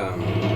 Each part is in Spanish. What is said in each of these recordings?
Aleluya.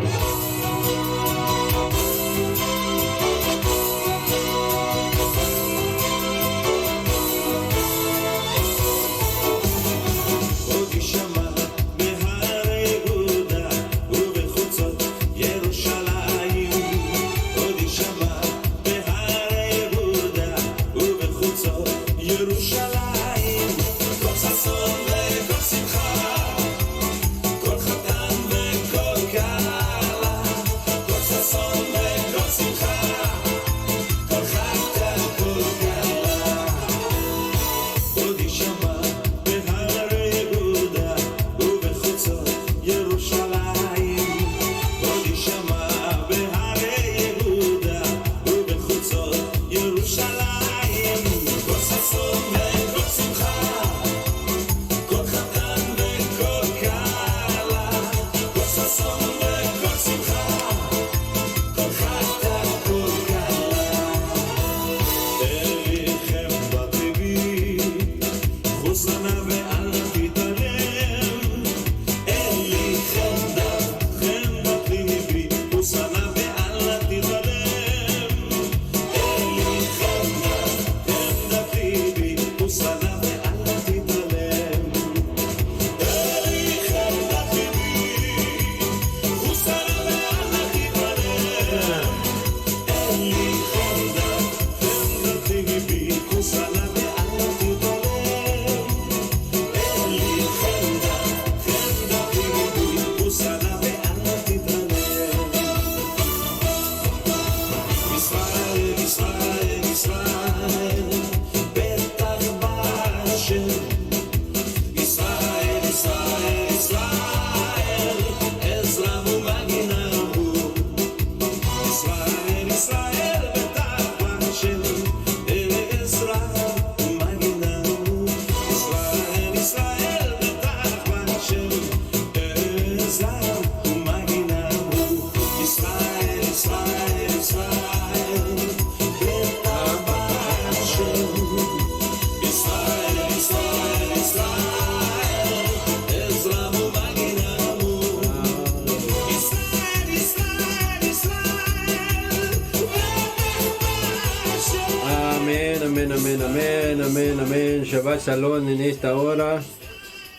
Amén. Shabbat Shalom en esta hora.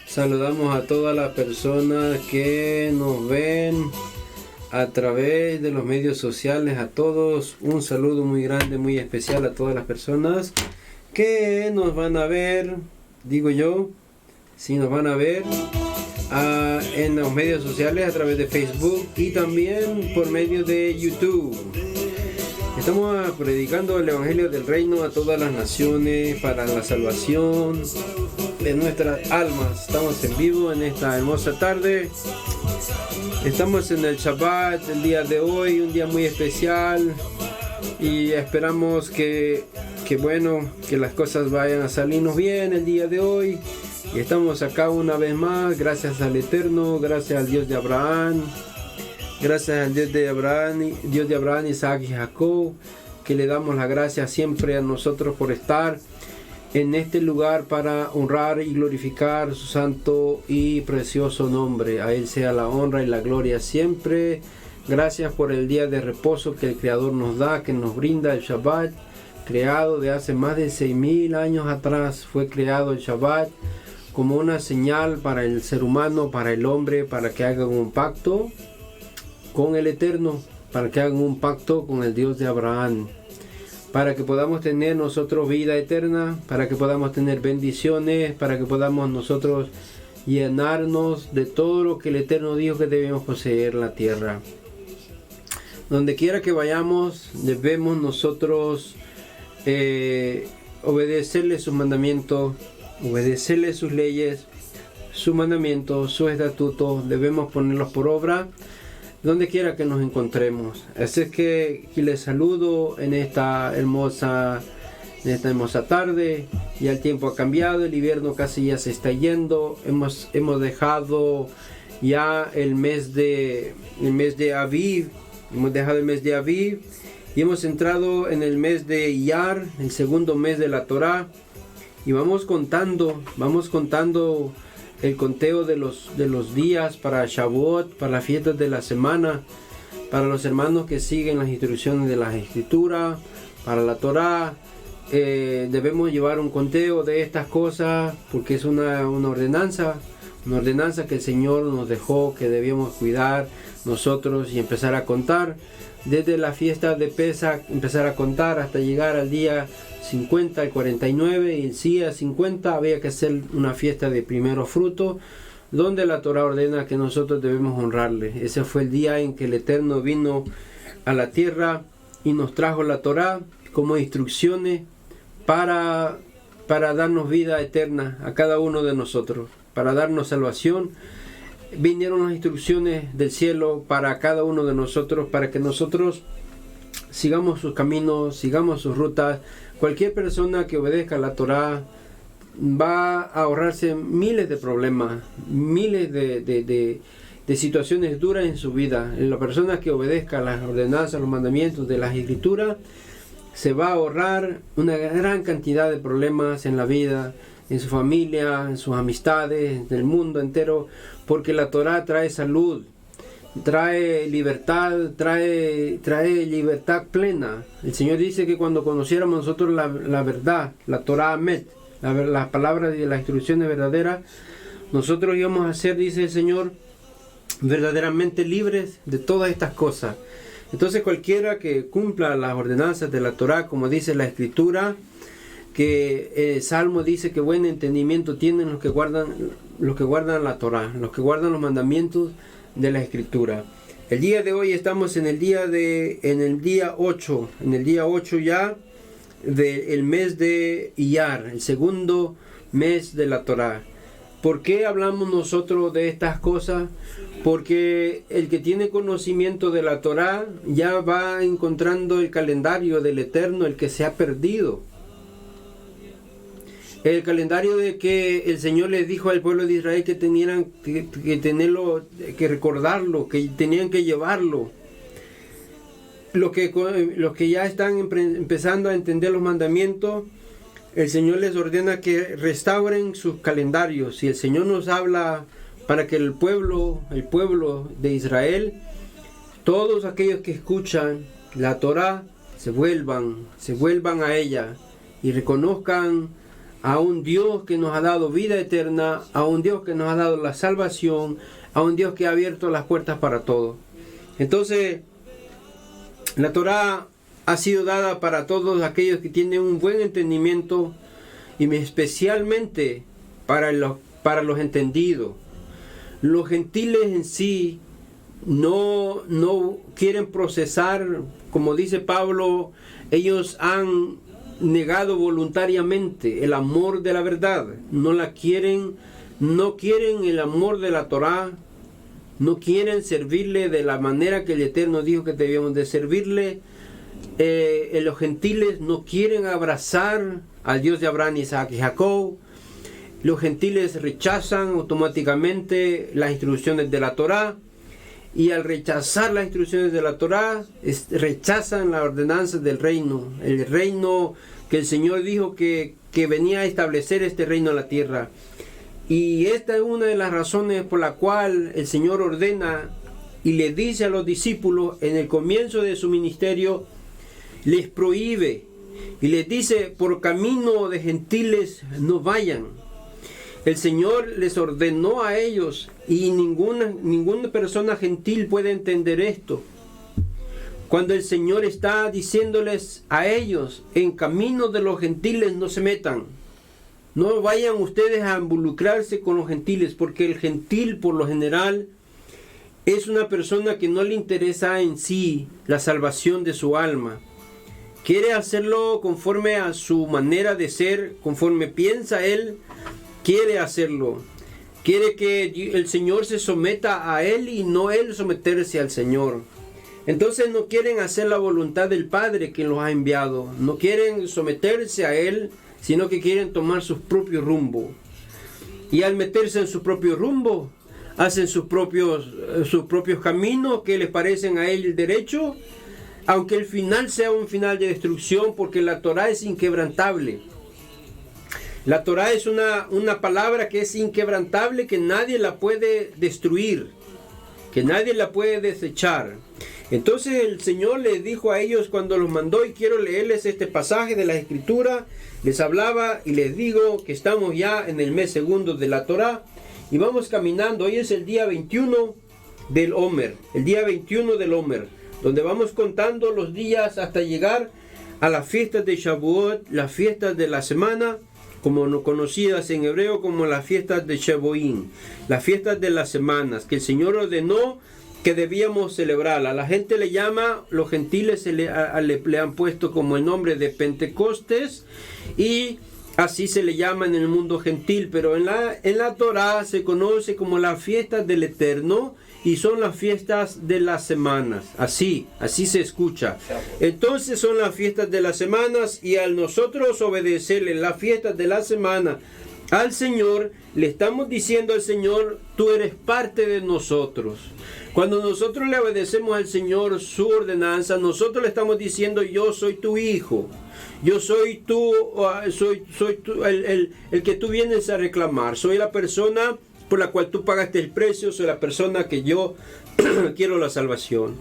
Saludamos a todas las personas que nos ven a través de los medios sociales. A todos un saludo muy grande, muy especial a todas las personas que nos van a ver, digo yo, si nos van a ver en los medios sociales a través de Facebook y también por medio de YouTube. Estamos predicando el Evangelio del Reino a todas las naciones para la salvación de nuestras almas. Estamos en vivo en esta hermosa tarde. Estamos en el Shabbat, el día de hoy, un día muy especial. Y esperamos que las cosas vayan a salirnos bien el día de hoy. Y estamos acá una vez más, gracias al Eterno, gracias al Dios de Abraham. Gracias al Dios de Abraham, Isaac y Jacob, que le damos la gracia siempre a nosotros por estar en este lugar para honrar y glorificar su santo y precioso nombre. A Él sea la honra y la gloria siempre. Gracias por el día de reposo que el Creador nos da, que nos brinda el Shabbat, creado de hace más de 6,000 años atrás. Fue creado el Shabbat como una señal para el ser humano, para el hombre, para que hagan un pacto con el Eterno, para que hagan un pacto con el Dios de Abraham, para que podamos tener nosotros vida eterna, para que podamos tener bendiciones, para que podamos nosotros llenarnos de todo lo que el Eterno dijo que debemos poseer la tierra. Donde quiera que vayamos, debemos nosotros obedecerle sus mandamientos, obedecerle sus leyes, sus mandamientos, sus estatutos, debemos ponerlos por obra donde quiera que nos encontremos. Así es que les saludo en esta hermosa tarde. Ya el tiempo ha cambiado, el invierno casi ya se está yendo. Hemos dejado ya el mes de Aviv. Hemos dejado el mes de Aviv y hemos entrado en el mes de Iyar, el segundo mes de la Torá. Y vamos contando el conteo de los días para Shavuot, para las fiestas de la semana, para los hermanos que siguen las instrucciones de las Escrituras, para la Torá. Debemos llevar un conteo de estas cosas porque es una ordenanza que el Señor nos dejó, que debíamos cuidar nosotros y empezar a contar. Desde la fiesta de Pesach, empezar a contar hasta llegar al día 50, al 49, y el día 50 había que hacer una fiesta de primeros frutos, donde la Torá ordena que nosotros debemos honrarle. Ese fue el día en que el Eterno vino a la tierra y nos trajo la Torá como instrucciones para darnos vida eterna a cada uno de nosotros, para darnos salvación. Vinieron las instrucciones del cielo para cada uno de nosotros, para que nosotros sigamos sus caminos, sigamos sus rutas. Cualquier persona que obedezca a la Torá va a ahorrarse miles de problemas, miles de situaciones duras en su vida. En la persona que obedezca las ordenanzas, los mandamientos de las Escrituras, se va a ahorrar una gran cantidad de problemas en la vida, en su familia, en sus amistades, en el mundo entero, porque la Torá trae salud, trae libertad, trae libertad plena. El Señor dice que cuando conociéramos nosotros la verdad, la Torá Amet, las palabras y las instrucciones verdaderas, nosotros íbamos a ser, dice el Señor, verdaderamente libres de todas estas cosas. Entonces cualquiera que cumpla las ordenanzas de la Torá, como dice la Escritura, que el Salmo dice que buen entendimiento tienen los que guardan la Torá, los que guardan los mandamientos de la Escritura. El día de hoy estamos en el día 8, ya del mes de Iyar, el segundo mes de la Torá. ¿Por qué hablamos nosotros de estas cosas? Porque el que tiene conocimiento de la Torá ya va encontrando el calendario del Eterno, el que se ha perdido. El calendario de que el Señor les dijo al pueblo de Israel que tenían que tenerlo, que recordarlo, que tenían que llevarlo. Los que ya están empezando a entender los mandamientos, el Señor les ordena que restauren sus calendarios. Y el Señor nos habla para que el pueblo de Israel, todos aquellos que escuchan la Torá, se vuelvan a ella y reconozcan a un Dios que nos ha dado vida eterna, a un Dios que nos ha dado la salvación, a un Dios que ha abierto las puertas para todos. Entonces, la Torá ha sido dada para todos aquellos que tienen un buen entendimiento, y especialmente para los entendidos. Los gentiles en sí no quieren procesar, como dice Pablo, ellos han negado voluntariamente el amor de la verdad, no quieren el amor de la Torá, no quieren servirle de la manera que el Eterno dijo que debíamos de servirle. Los gentiles no quieren abrazar al Dios de Abraham, Isaac y Jacob. Los gentiles rechazan automáticamente las instrucciones de la Torá, y al rechazar las instrucciones de la Torá, rechazan las ordenanzas del reino, el reino que el Señor dijo que venía a establecer este reino en la tierra. Y esta es una de las razones por la cual el Señor ordena y le dice a los discípulos en el comienzo de su ministerio, les prohíbe y les dice: por camino de gentiles no vayan. El Señor les ordenó a ellos, y ninguna persona gentil puede entender esto. Cuando el Señor está diciéndoles a ellos: en camino de los gentiles no se metan, no vayan ustedes a involucrarse con los gentiles, porque el gentil por lo general es una persona que no le interesa en sí la salvación de su alma. Quiere hacerlo conforme a su manera de ser, conforme piensa él, quiere hacerlo. Quiere que el Señor se someta a él y no él someterse al Señor. Entonces no quieren hacer la voluntad del Padre que los ha enviado. No quieren someterse a él, sino que quieren tomar sus propios rumbos. Y al meterse en su propio rumbo, hacen sus propios caminos que les parecen a él derecho, aunque el final sea un final de destrucción, porque la Torá es inquebrantable. La Torá es una palabra que es inquebrantable, que nadie la puede destruir, que nadie la puede desechar. Entonces el Señor les dijo a ellos cuando los mandó, y quiero leerles este pasaje de la Escritura, les hablaba y les digo que estamos ya en el mes segundo de la Torá y vamos caminando. Hoy es el día 21 del Omer, el día 21 del Omer, donde vamos contando los días hasta llegar a las fiestas de Shavuot, las fiestas de la semana, como conocidas en hebreo como las fiestas de Shavuot, las fiestas de las semanas, que el Señor ordenó que debíamos celebrar. A la gente le llama, los gentiles le han puesto como el nombre de Pentecostés, y así se le llama en el mundo gentil, pero en la Torá se conoce como las fiestas del Eterno, y son las fiestas de las semanas. Así se escucha. Entonces son las fiestas de las semanas, y al nosotros obedecerle las fiestas de la semana al Señor, le estamos diciendo al Señor, tú eres parte de nosotros. Cuando nosotros le obedecemos al Señor su ordenanza, nosotros le estamos diciendo, yo soy tu hijo, yo soy el que tú vienes a reclamar, soy la persona por la cual tú pagaste el precio, soy la persona que yo quiero la salvación.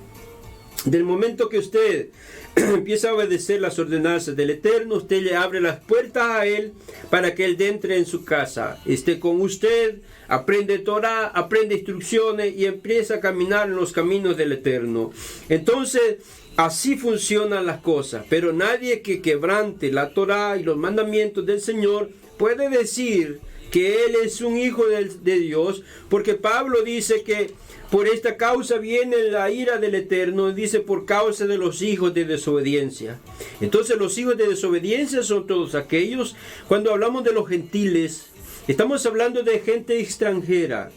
Del momento que usted empieza a obedecer las ordenanzas del Eterno, usted le abre las puertas a Él para que Él entre en su casa, esté con usted, aprende Torah, aprende instrucciones y empieza a caminar en los caminos del Eterno. Entonces, así funcionan las cosas, pero nadie que quebrante la Torah y los mandamientos del Señor puede decir que Él es un hijo de Dios, porque Pablo dice que por esta causa viene la ira del Eterno, dice por causa de los hijos de desobediencia. Entonces los hijos de desobediencia son todos aquellos, cuando hablamos de los gentiles, estamos hablando de gente extranjera.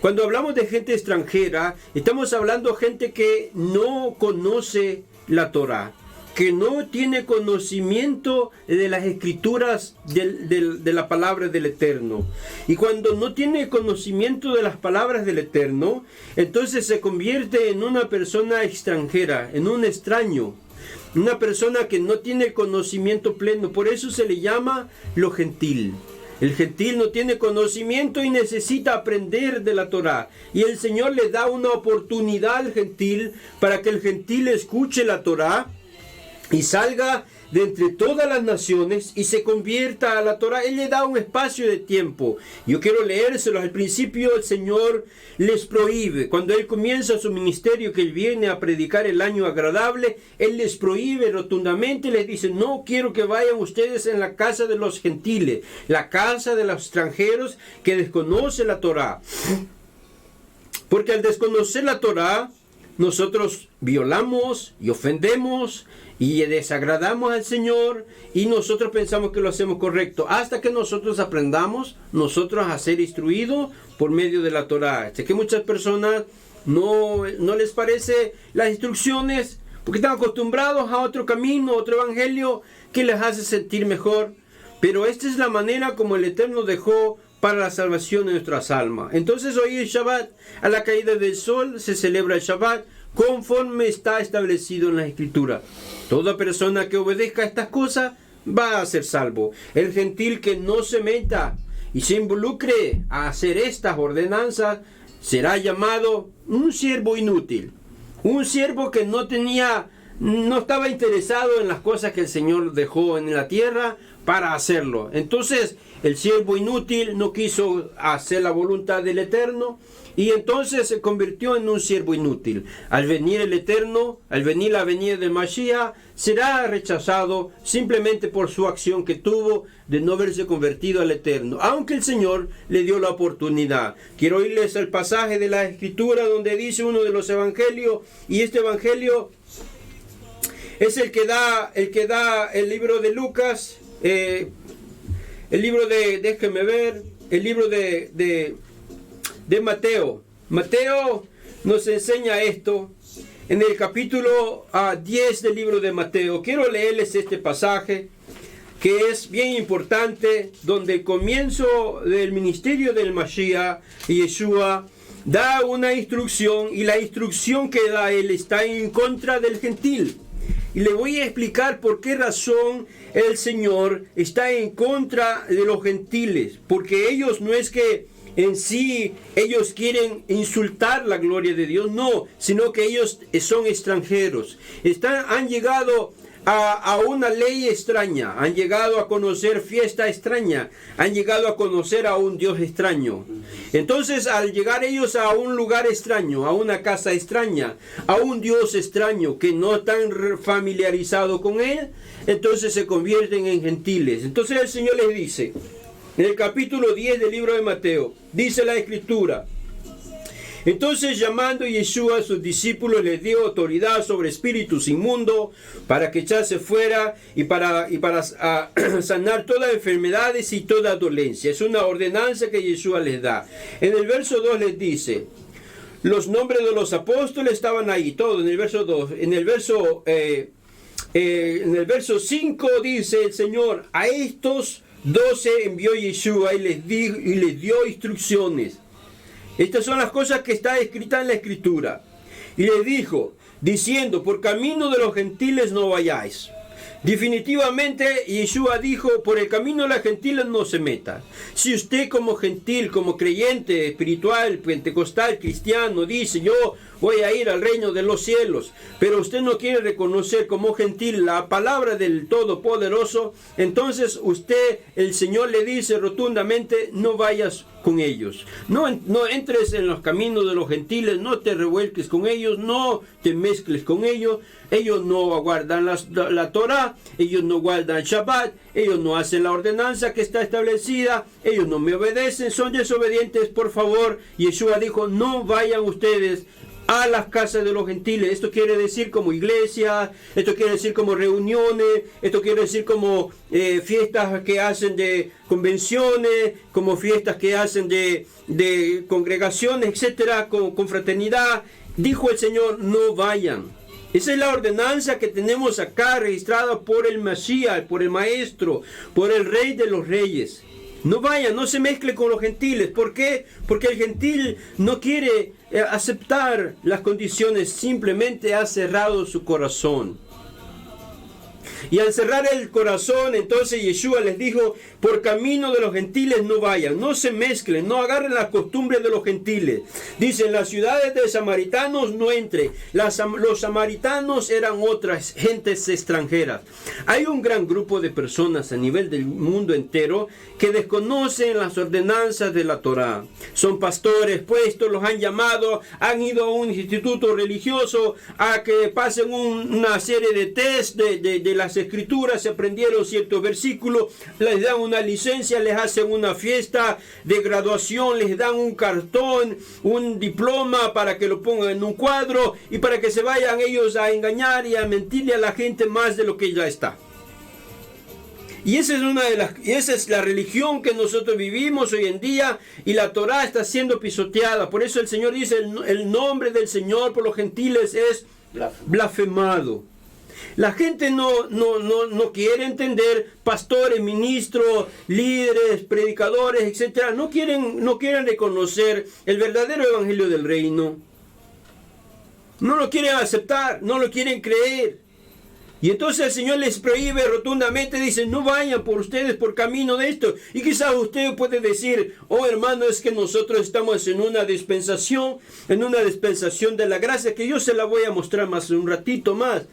Cuando hablamos de gente extranjera, estamos hablando de gente que no conoce la Torá, que no tiene conocimiento de las escrituras de la palabra del Eterno. Y cuando no tiene conocimiento de las palabras del Eterno, entonces se convierte en una persona extranjera, en un extraño, una persona que no tiene conocimiento pleno. Por eso se le llama lo gentil. El gentil no tiene conocimiento y necesita aprender de la Torá. Y el Señor le da una oportunidad al gentil para que el gentil escuche la Torá y salga de entre todas las naciones y se convierta a la Torá. Él le da un espacio de tiempo. Yo quiero leérselos. Al principio el Señor les prohíbe. Cuando Él comienza su ministerio, que Él viene a predicar el año agradable, Él les prohíbe rotundamente. Les dice, no quiero que vayan ustedes en la casa de los gentiles, la casa de los extranjeros que desconocen la Torá. Porque al desconocer la Torá, nosotros violamos y ofendemos y desagradamos al Señor, y nosotros pensamos que lo hacemos correcto, hasta que nosotros aprendamos nosotros a ser instruidos por medio de la Torá. Sé que muchas personas no les parece las instrucciones porque están acostumbrados a otro camino, otro evangelio que les hace sentir mejor, pero esta es la manera como el Eterno dejó para la salvación de nuestras almas. Entonces hoy es Shabbat, a la caída del sol se celebra el Shabbat conforme está establecido en la Escritura. Toda persona que obedezca a estas cosas va a ser salvo. El gentil que no se meta y se involucre a hacer estas ordenanzas será llamado un siervo inútil, un siervo que no estaba interesado en las cosas que el Señor dejó en la tierra para hacerlo. Entonces el siervo inútil no quiso hacer la voluntad del Eterno, y entonces se convirtió en un siervo inútil. Al venir el Eterno, al venir la venida del Mashiach, será rechazado simplemente por su acción que tuvo de no haberse convertido al Eterno, aunque el Señor le dio la oportunidad. Quiero oírles el pasaje de la Escritura donde dice uno de los evangelios, y este evangelio es el que da el libro de Lucas, el libro el libro de Mateo. Mateo nos enseña esto en el capítulo 10 del libro de Mateo. Quiero leerles este pasaje que es bien importante, donde el comienzo del ministerio del Mashiach, Yeshua, da una instrucción, y la instrucción que da él está en contra del gentil. y le voy a explicar por qué razón el Señor está en contra de los gentiles. Porque ellos no es que en sí ellos quieren insultar la gloria de Dios, no, sino que ellos son extranjeros. Han llegado a una ley extraña, han llegado a conocer fiesta extraña, han llegado a conocer a un Dios extraño. Entonces, al llegar ellos a un lugar extraño, a una casa extraña, a un Dios extraño que no están familiarizados con él, entonces se convierten en gentiles. Entonces el Señor les dice, en el capítulo 10 del libro de Mateo, dice la Escritura: entonces, llamando Yeshua a sus discípulos, les dio autoridad sobre espíritus inmundos para que echase fuera y para sanar todas las enfermedades y toda dolencia. Es una ordenanza que Yeshua les da. En el verso 2 les dice, los nombres de los apóstoles estaban ahí, todo en el verso 2. En el verso 5 dice el Señor, a estos 12 envió Yeshua y les dio instrucciones. Estas son las cosas que está escritas en la Escritura. Y les dijo, diciendo, por camino de los gentiles no vayáis. Definitivamente, Yeshua dijo, por el camino de los gentiles no se meta. Si usted como gentil, como creyente espiritual, pentecostal, cristiano, dice, yo voy a ir al reino de los cielos, pero usted no quiere reconocer como gentil la palabra del Todopoderoso, entonces el Señor le dice rotundamente, no vayas con ellos. No entres en los caminos de los gentiles, no te revuelques con ellos, no te mezcles con ellos. Ellos no guardan la Torah, ellos no guardan el Shabbat, ellos no hacen la ordenanza que está establecida, ellos no me obedecen, son desobedientes, por favor. Yeshua dijo, no vayan ustedes a las casas de los gentiles. Esto quiere decir como iglesia, esto quiere decir como reuniones, esto quiere decir como fiestas que hacen de convenciones, como fiestas que hacen de congregaciones, etcétera, con fraternidad. Dijo el Señor, no vayan. Esa es la ordenanza que tenemos acá registrada por el Mashiach, por el Maestro, por el Rey de los Reyes. No vayan, no se mezcle con los gentiles. ¿Por qué? Porque el gentil no quiere aceptar las condiciones, simplemente ha cerrado su corazón. Y al cerrar el corazón, entonces Yeshua les dijo, por camino de los gentiles no vayan, no se mezclen, no agarren las costumbres de los gentiles. Dicen, las ciudades de samaritanos no entre. Los samaritanos eran otras gentes extranjeras. Hay un gran grupo de personas a nivel del mundo entero que desconocen las ordenanzas de la Torá. Son pastores puestos, los han llamado, han ido a un instituto religioso a que pasen una serie de test de las escrituras, se aprendieron ciertos versículos, les dan una licencia, les hacen una fiesta de graduación, les dan un cartón, un diploma para que lo pongan en un cuadro y para que se vayan ellos a engañar y a mentirle a la gente más de lo que ya está. Y esa es la religión que nosotros vivimos hoy en día, y la Torá está siendo pisoteada. Por eso el Señor dice, el nombre del Señor por los gentiles es blasfemado. La gente no quiere entender, pastores, ministros, líderes, predicadores, etcétera, no quieren reconocer el verdadero evangelio del reino. No lo quieren aceptar, no lo quieren creer. Y entonces el Señor les prohíbe rotundamente, dice, no vayan por ustedes por camino de esto. Y quizás usted puede decir, oh hermano, es que nosotros estamos en una dispensación de la gracia, que yo se la voy a mostrar más un ratito más.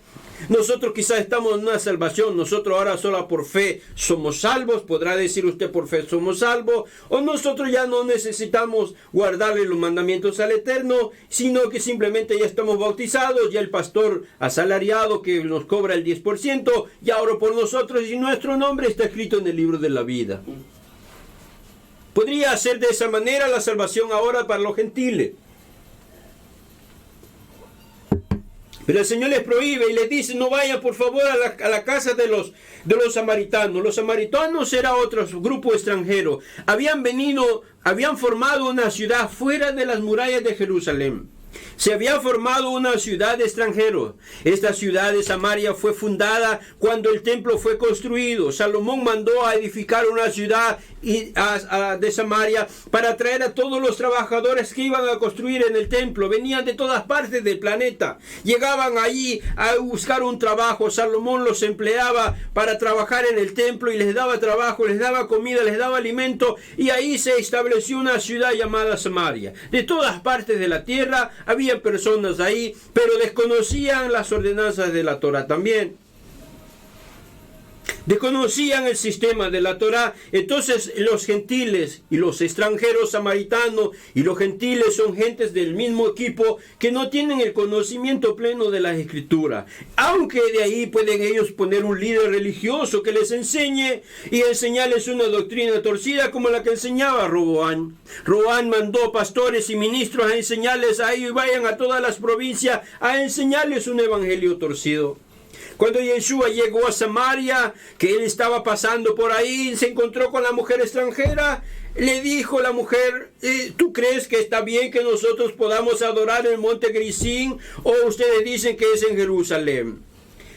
Nosotros quizás estamos en una salvación, nosotros ahora solo por fe somos salvos, podrá decir usted por fe somos salvos, o nosotros ya no necesitamos guardarle los mandamientos al Eterno, sino que simplemente ya estamos bautizados, ya el pastor asalariado que nos cobra el 10%, ya oró por nosotros y nuestro nombre está escrito en el libro de la vida. Podría ser de esa manera la salvación ahora para los gentiles. Pero el Señor les prohíbe y les dice, no vayan por favor a la casa de los samaritanos. Los samaritanos era otro grupo extranjero. Habían formado una ciudad fuera de las murallas de Jerusalén. Se había formado una ciudad de extranjeros. Esta ciudad de Samaria fue fundada cuando el templo fue construido. Salomón mandó a edificar una ciudad de Samaria para traer a todos los trabajadores que iban a construir en el templo. Venían de todas partes del planeta. Llegaban allí a buscar un trabajo. Salomón los empleaba para trabajar en el templo y les daba trabajo, les daba comida, les daba alimento. Y ahí se estableció una ciudad llamada Samaria. De todas partes de la tierra había personas ahí, pero desconocían las ordenanzas de la Torá también. Desconocían el sistema de la Torá. Entonces los gentiles y los extranjeros samaritanos y los gentiles son gentes del mismo equipo que no tienen el conocimiento pleno de las escrituras. Aunque de ahí pueden ellos poner un líder religioso que les enseñe y enseñarles una doctrina torcida como la que enseñaba Roboán. Roboán mandó pastores y ministros a enseñarles a ellos y vayan a todas las provincias a enseñarles un evangelio torcido. Cuando Yeshua llegó a Samaria, que él estaba pasando por ahí, se encontró con la mujer extranjera, le dijo la mujer, ¿tú crees que está bien que nosotros podamos adorar en el monte Gerizim? ¿O ustedes dicen que es en Jerusalén?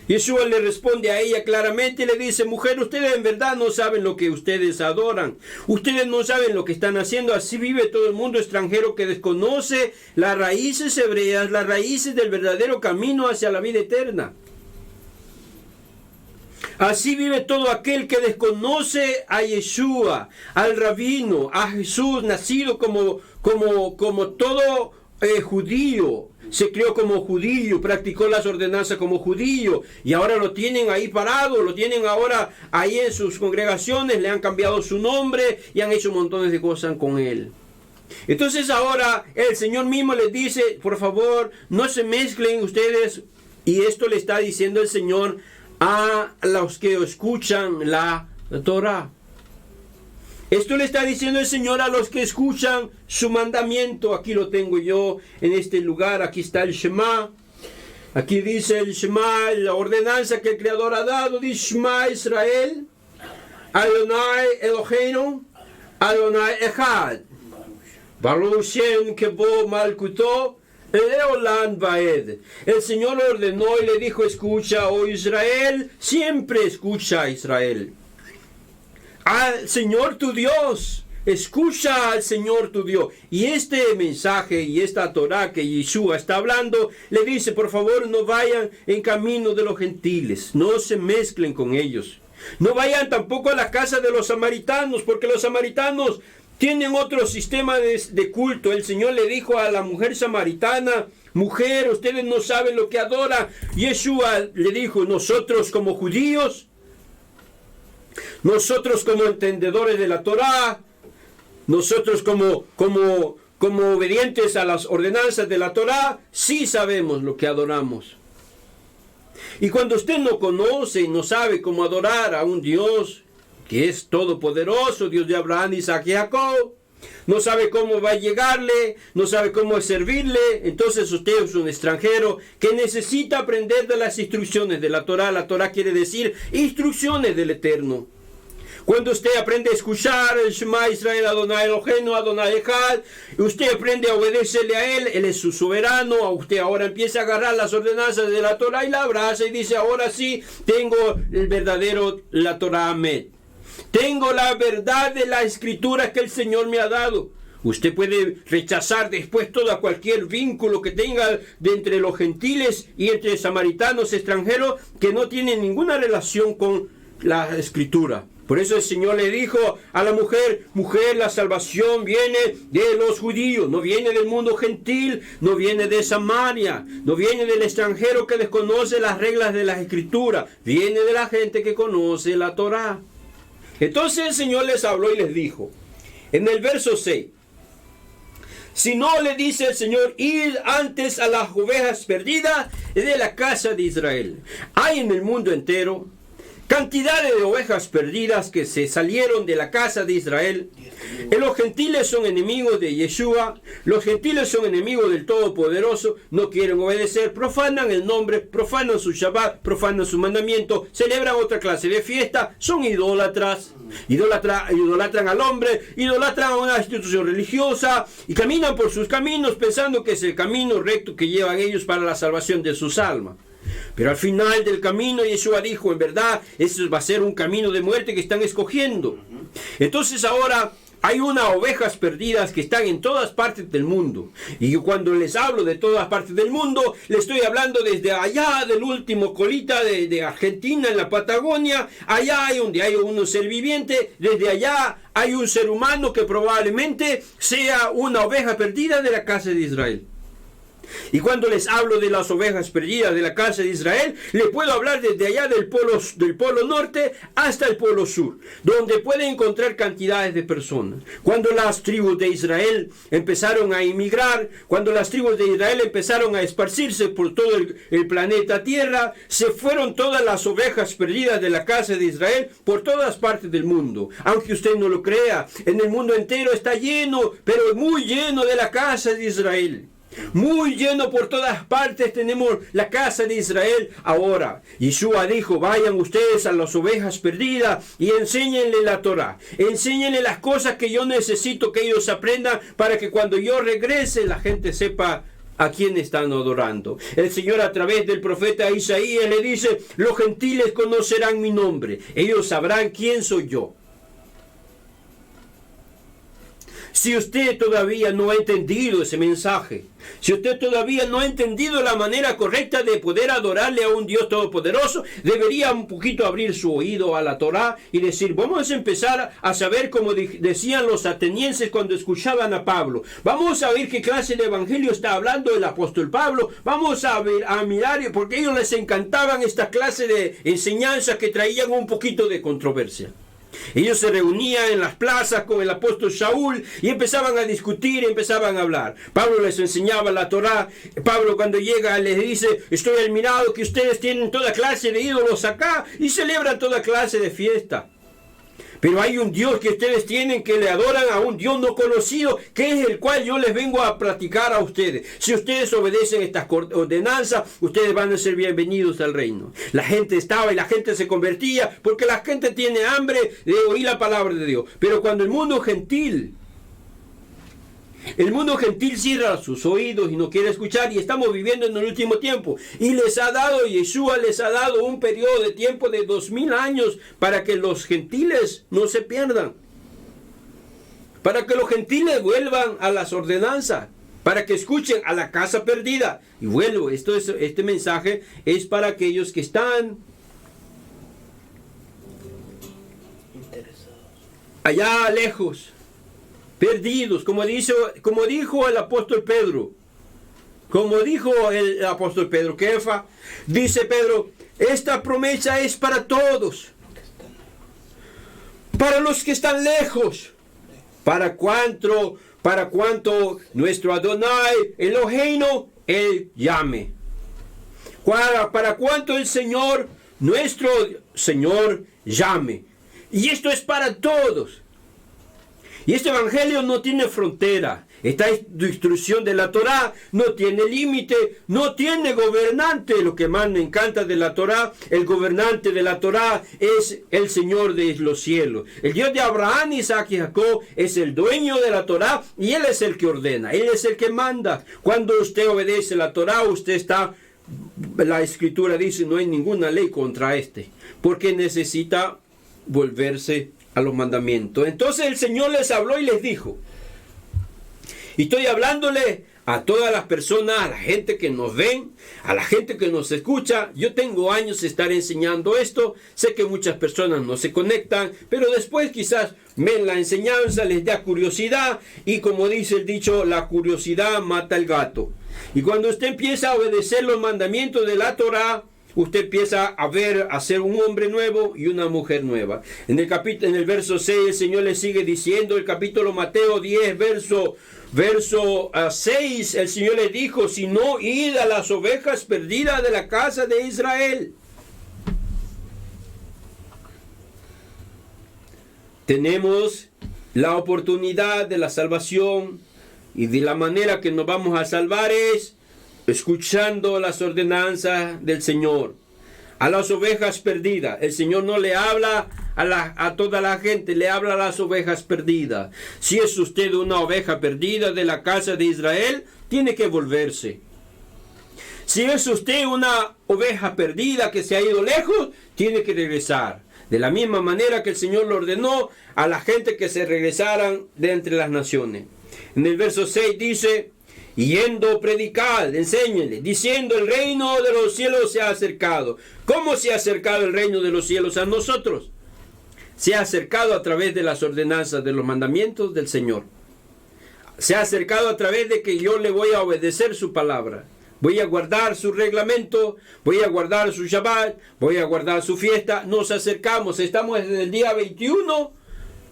Yeshua le responde a ella claramente y le dice, mujer, ustedes en verdad no saben lo que ustedes adoran. Ustedes no saben lo que están haciendo. Así vive todo el mundo extranjero que desconoce las raíces hebreas, las raíces del verdadero camino hacia la vida eterna. Así vive todo aquel que desconoce a Yeshua, al rabino, a Jesús, nacido como todo judío. Se crió como judío, practicó las ordenanzas como judío y ahora lo tienen ahí parado, lo tienen ahora ahí en sus congregaciones, le han cambiado su nombre y han hecho montones de cosas con él. Entonces ahora el Señor mismo les dice, por favor, no se mezclen ustedes, y esto le está diciendo el Señor a los que escuchan la Torah. Esto le está diciendo el Señor a los que escuchan su mandamiento. Aquí lo tengo yo en este lugar. Aquí está el Shema. Aquí dice el Shema, la ordenanza que el Creador ha dado. Dice Shema Israel, Adonai Eloheinu, Adonai Echad. Baruch Shem Kebo Malkuto. El Señor ordenó y le dijo, escucha, oh Israel, siempre escucha a Israel. Al Señor tu Dios, escucha al Señor tu Dios. Y este mensaje y esta Torah que Yeshua está hablando, le dice, por favor, no vayan en camino de los gentiles, no se mezclen con ellos. No vayan tampoco a la casa de los samaritanos, porque los samaritanos tienen otro sistema de culto. El Señor le dijo a la mujer samaritana, mujer, ustedes no saben lo que adora. Yeshua le dijo, nosotros como judíos, nosotros como entendedores de la Torá, nosotros como obedientes a las ordenanzas de la Torá, sí sabemos lo que adoramos. Y cuando usted no conoce y no sabe cómo adorar a un Dios que es todopoderoso, Dios de Abraham, Isaac y Jacob, no sabe cómo va a llegarle, no sabe cómo servirle, entonces usted es un extranjero que necesita aprender de las instrucciones de la Torá. La Torá quiere decir instrucciones del Eterno. Cuando usted aprende a escuchar el Shema Israel, Adonai Eloheinu, Adonai Echad, y usted aprende a obedecerle a Él es su soberano. Usted ahora empieza a agarrar las ordenanzas de la Torá y la abraza y dice, ahora sí, tengo el verdadero, la Torá Amet. Tengo la verdad de la escritura que el Señor me ha dado. Usted puede rechazar después cualquier vínculo que tenga de entre los gentiles y entre samaritanos extranjeros que no tienen ninguna relación con la escritura. Por eso el Señor le dijo a la mujer, mujer, la salvación viene de los judíos, no viene del mundo gentil, no viene de Samaria, no viene del extranjero que desconoce las reglas de la escritura, viene de la gente que conoce la Torá. Entonces el Señor les habló y les dijo, en el verso 6, si no, le dice el Señor, id antes a las ovejas perdidas de la casa de Israel. Hay en el mundo entero cantidades de ovejas perdidas que se salieron de la casa de Israel. Los gentiles son enemigos de Yeshua, los gentiles son enemigos del Todopoderoso, no quieren obedecer, profanan el nombre, profanan su Shabbat, profanan su mandamiento, celebran otra clase de fiesta, son idólatras, idolatran al hombre, idolatran a una institución religiosa y caminan por sus caminos pensando que es el camino recto que llevan ellos para la salvación de sus almas. Pero al final del camino, Yeshua dijo, en verdad, eso va a ser un camino de muerte que están escogiendo. Entonces ahora hay unas ovejas perdidas que están en todas partes del mundo. Y cuando les hablo de todas partes del mundo, les estoy hablando desde allá del último colita de Argentina, en la Patagonia. Allá hay donde hay un ser viviente. Desde allá hay un ser humano que probablemente sea una oveja perdida de la casa de Israel. Y cuando les hablo de las ovejas perdidas de la casa de Israel, les puedo hablar desde allá del polo norte hasta el polo sur, donde pueden encontrar cantidades de personas. Cuando las tribus de Israel empezaron a emigrar, cuando las tribus de Israel empezaron a esparcirse por todo el planeta Tierra, se fueron todas las ovejas perdidas de la casa de Israel por todas partes del mundo. Aunque usted no lo crea, en el mundo entero está lleno, pero muy lleno de la casa de Israel. Muy lleno por todas partes tenemos la casa de Israel ahora. Yeshua dijo, vayan ustedes a las ovejas perdidas y enséñenle la Torah. Enséñenle las cosas que yo necesito que ellos aprendan para que cuando yo regrese la gente sepa a quién están adorando. El Señor a través del profeta Isaías le dice, los gentiles conocerán mi nombre. Ellos sabrán quién soy yo. Si usted todavía no ha entendido ese mensaje, si usted todavía no ha entendido la manera correcta de poder adorarle a un Dios todopoderoso, debería un poquito abrir su oído a la Torá y decir, vamos a empezar a saber como decían los atenienses cuando escuchaban a Pablo. Vamos a ver qué clase de evangelio está hablando el apóstol Pablo. Vamos a mirar, porque a ellos les encantaban esta clase de enseñanzas que traían un poquito de controversia. Ellos se reunían en las plazas con el apóstol Shaul y empezaban a discutir, empezaban a hablar. Pablo les enseñaba la Torá. Pablo cuando llega les dice, estoy admirado que ustedes tienen toda clase de ídolos acá y celebran toda clase de fiesta. Pero hay un Dios que ustedes tienen que le adoran a un Dios no conocido, que es el cual yo les vengo a platicar a ustedes. Si ustedes obedecen estas ordenanzas, ustedes van a ser bienvenidos al reino. La gente estaba y la gente se convertía porque la gente tiene hambre de oír la palabra de Dios. Pero cuando el mundo gentil cierra sus oídos y no quiere escuchar, y estamos viviendo en el último tiempo, y Yeshua les ha dado un periodo de tiempo de 2000 años para que los gentiles no se pierdan, para que los gentiles vuelvan a las ordenanzas, para que escuchen a la casa perdida. Y vuelvo, este mensaje es para aquellos que están allá lejos, perdidos, como dijo el apóstol Pedro, Kefa, dice Pedro, esta promesa es para todos, para los que están lejos, para cuanto nuestro Adonai Eloheinu, Él llame, para cuanto el Señor, nuestro Señor, llame. Y esto es para todos. Y este evangelio no tiene frontera. Esta instrucción de la Torá no tiene límite, no tiene gobernante. Lo que más me encanta de la Torá, el gobernante de la Torá es el Señor de los cielos. El Dios de Abraham, Isaac y Jacob es el dueño de la Torá y Él es el que ordena, Él es el que manda. Cuando usted obedece la Torá, usted está, la Escritura dice, no hay ninguna ley contra porque necesita volverse a los mandamientos. Entonces el Señor les habló y les dijo, y estoy hablándole a todas las personas, a la gente que nos ven, a la gente que nos escucha. Yo tengo años de estar enseñando esto, sé que muchas personas no se conectan, pero después quizás ven la enseñanza, les da curiosidad, y como dice el dicho, la curiosidad mata al gato. Y cuando usted empieza a obedecer los mandamientos de la Torá, usted empieza a ser un hombre nuevo y una mujer nueva. En el verso 6 el Señor le sigue diciendo, el capítulo Mateo 10, verso 6, el Señor le dijo, si no, id a las ovejas perdidas de la casa de Israel. tenemos la oportunidad de la salvación, y de la manera que nos vamos a salvar es escuchando las ordenanzas del Señor. A las ovejas perdidas, el Señor no le habla a toda la gente, le habla a las ovejas perdidas. Si es usted una oveja perdida de la casa de Israel, tiene que volverse. Si es usted una oveja perdida que se ha ido lejos, tiene que regresar. De la misma manera que el Señor le ordenó a la gente que se regresaran de entre las naciones. En el verso 6 dice: yendo, predicad, enséñenle, diciendo, el reino de los cielos se ha acercado. ¿Cómo se ha acercado el reino de los cielos a nosotros? Se ha acercado a través de las ordenanzas de los mandamientos del Señor. Se ha acercado a través de que yo le voy a obedecer su palabra. Voy a guardar su reglamento, voy a guardar su Shabbat, voy a guardar su fiesta. Nos acercamos, estamos en el día 21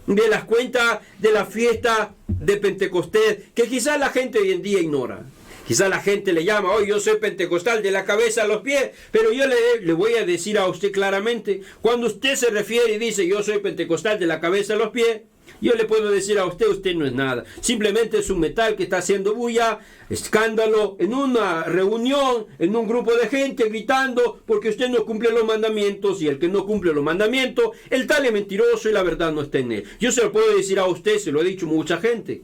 de las cuentas de la fiesta de Pentecostés, que quizás la gente hoy en día ignora. Quizás la gente le llama: hoy yo soy pentecostal de la cabeza a los pies. Pero yo le voy a decir a usted claramente, cuando usted se refiere y dice yo soy pentecostal de la cabeza a los pies, yo le puedo decir a usted no es nada. Simplemente es un metal que está haciendo bulla, escándalo, en una reunión, en un grupo de gente gritando porque usted no cumple los mandamientos, y el que no cumple los mandamientos, el tal es mentiroso y la verdad no está en él. Yo se lo puedo decir a usted, se lo ha dicho mucha gente.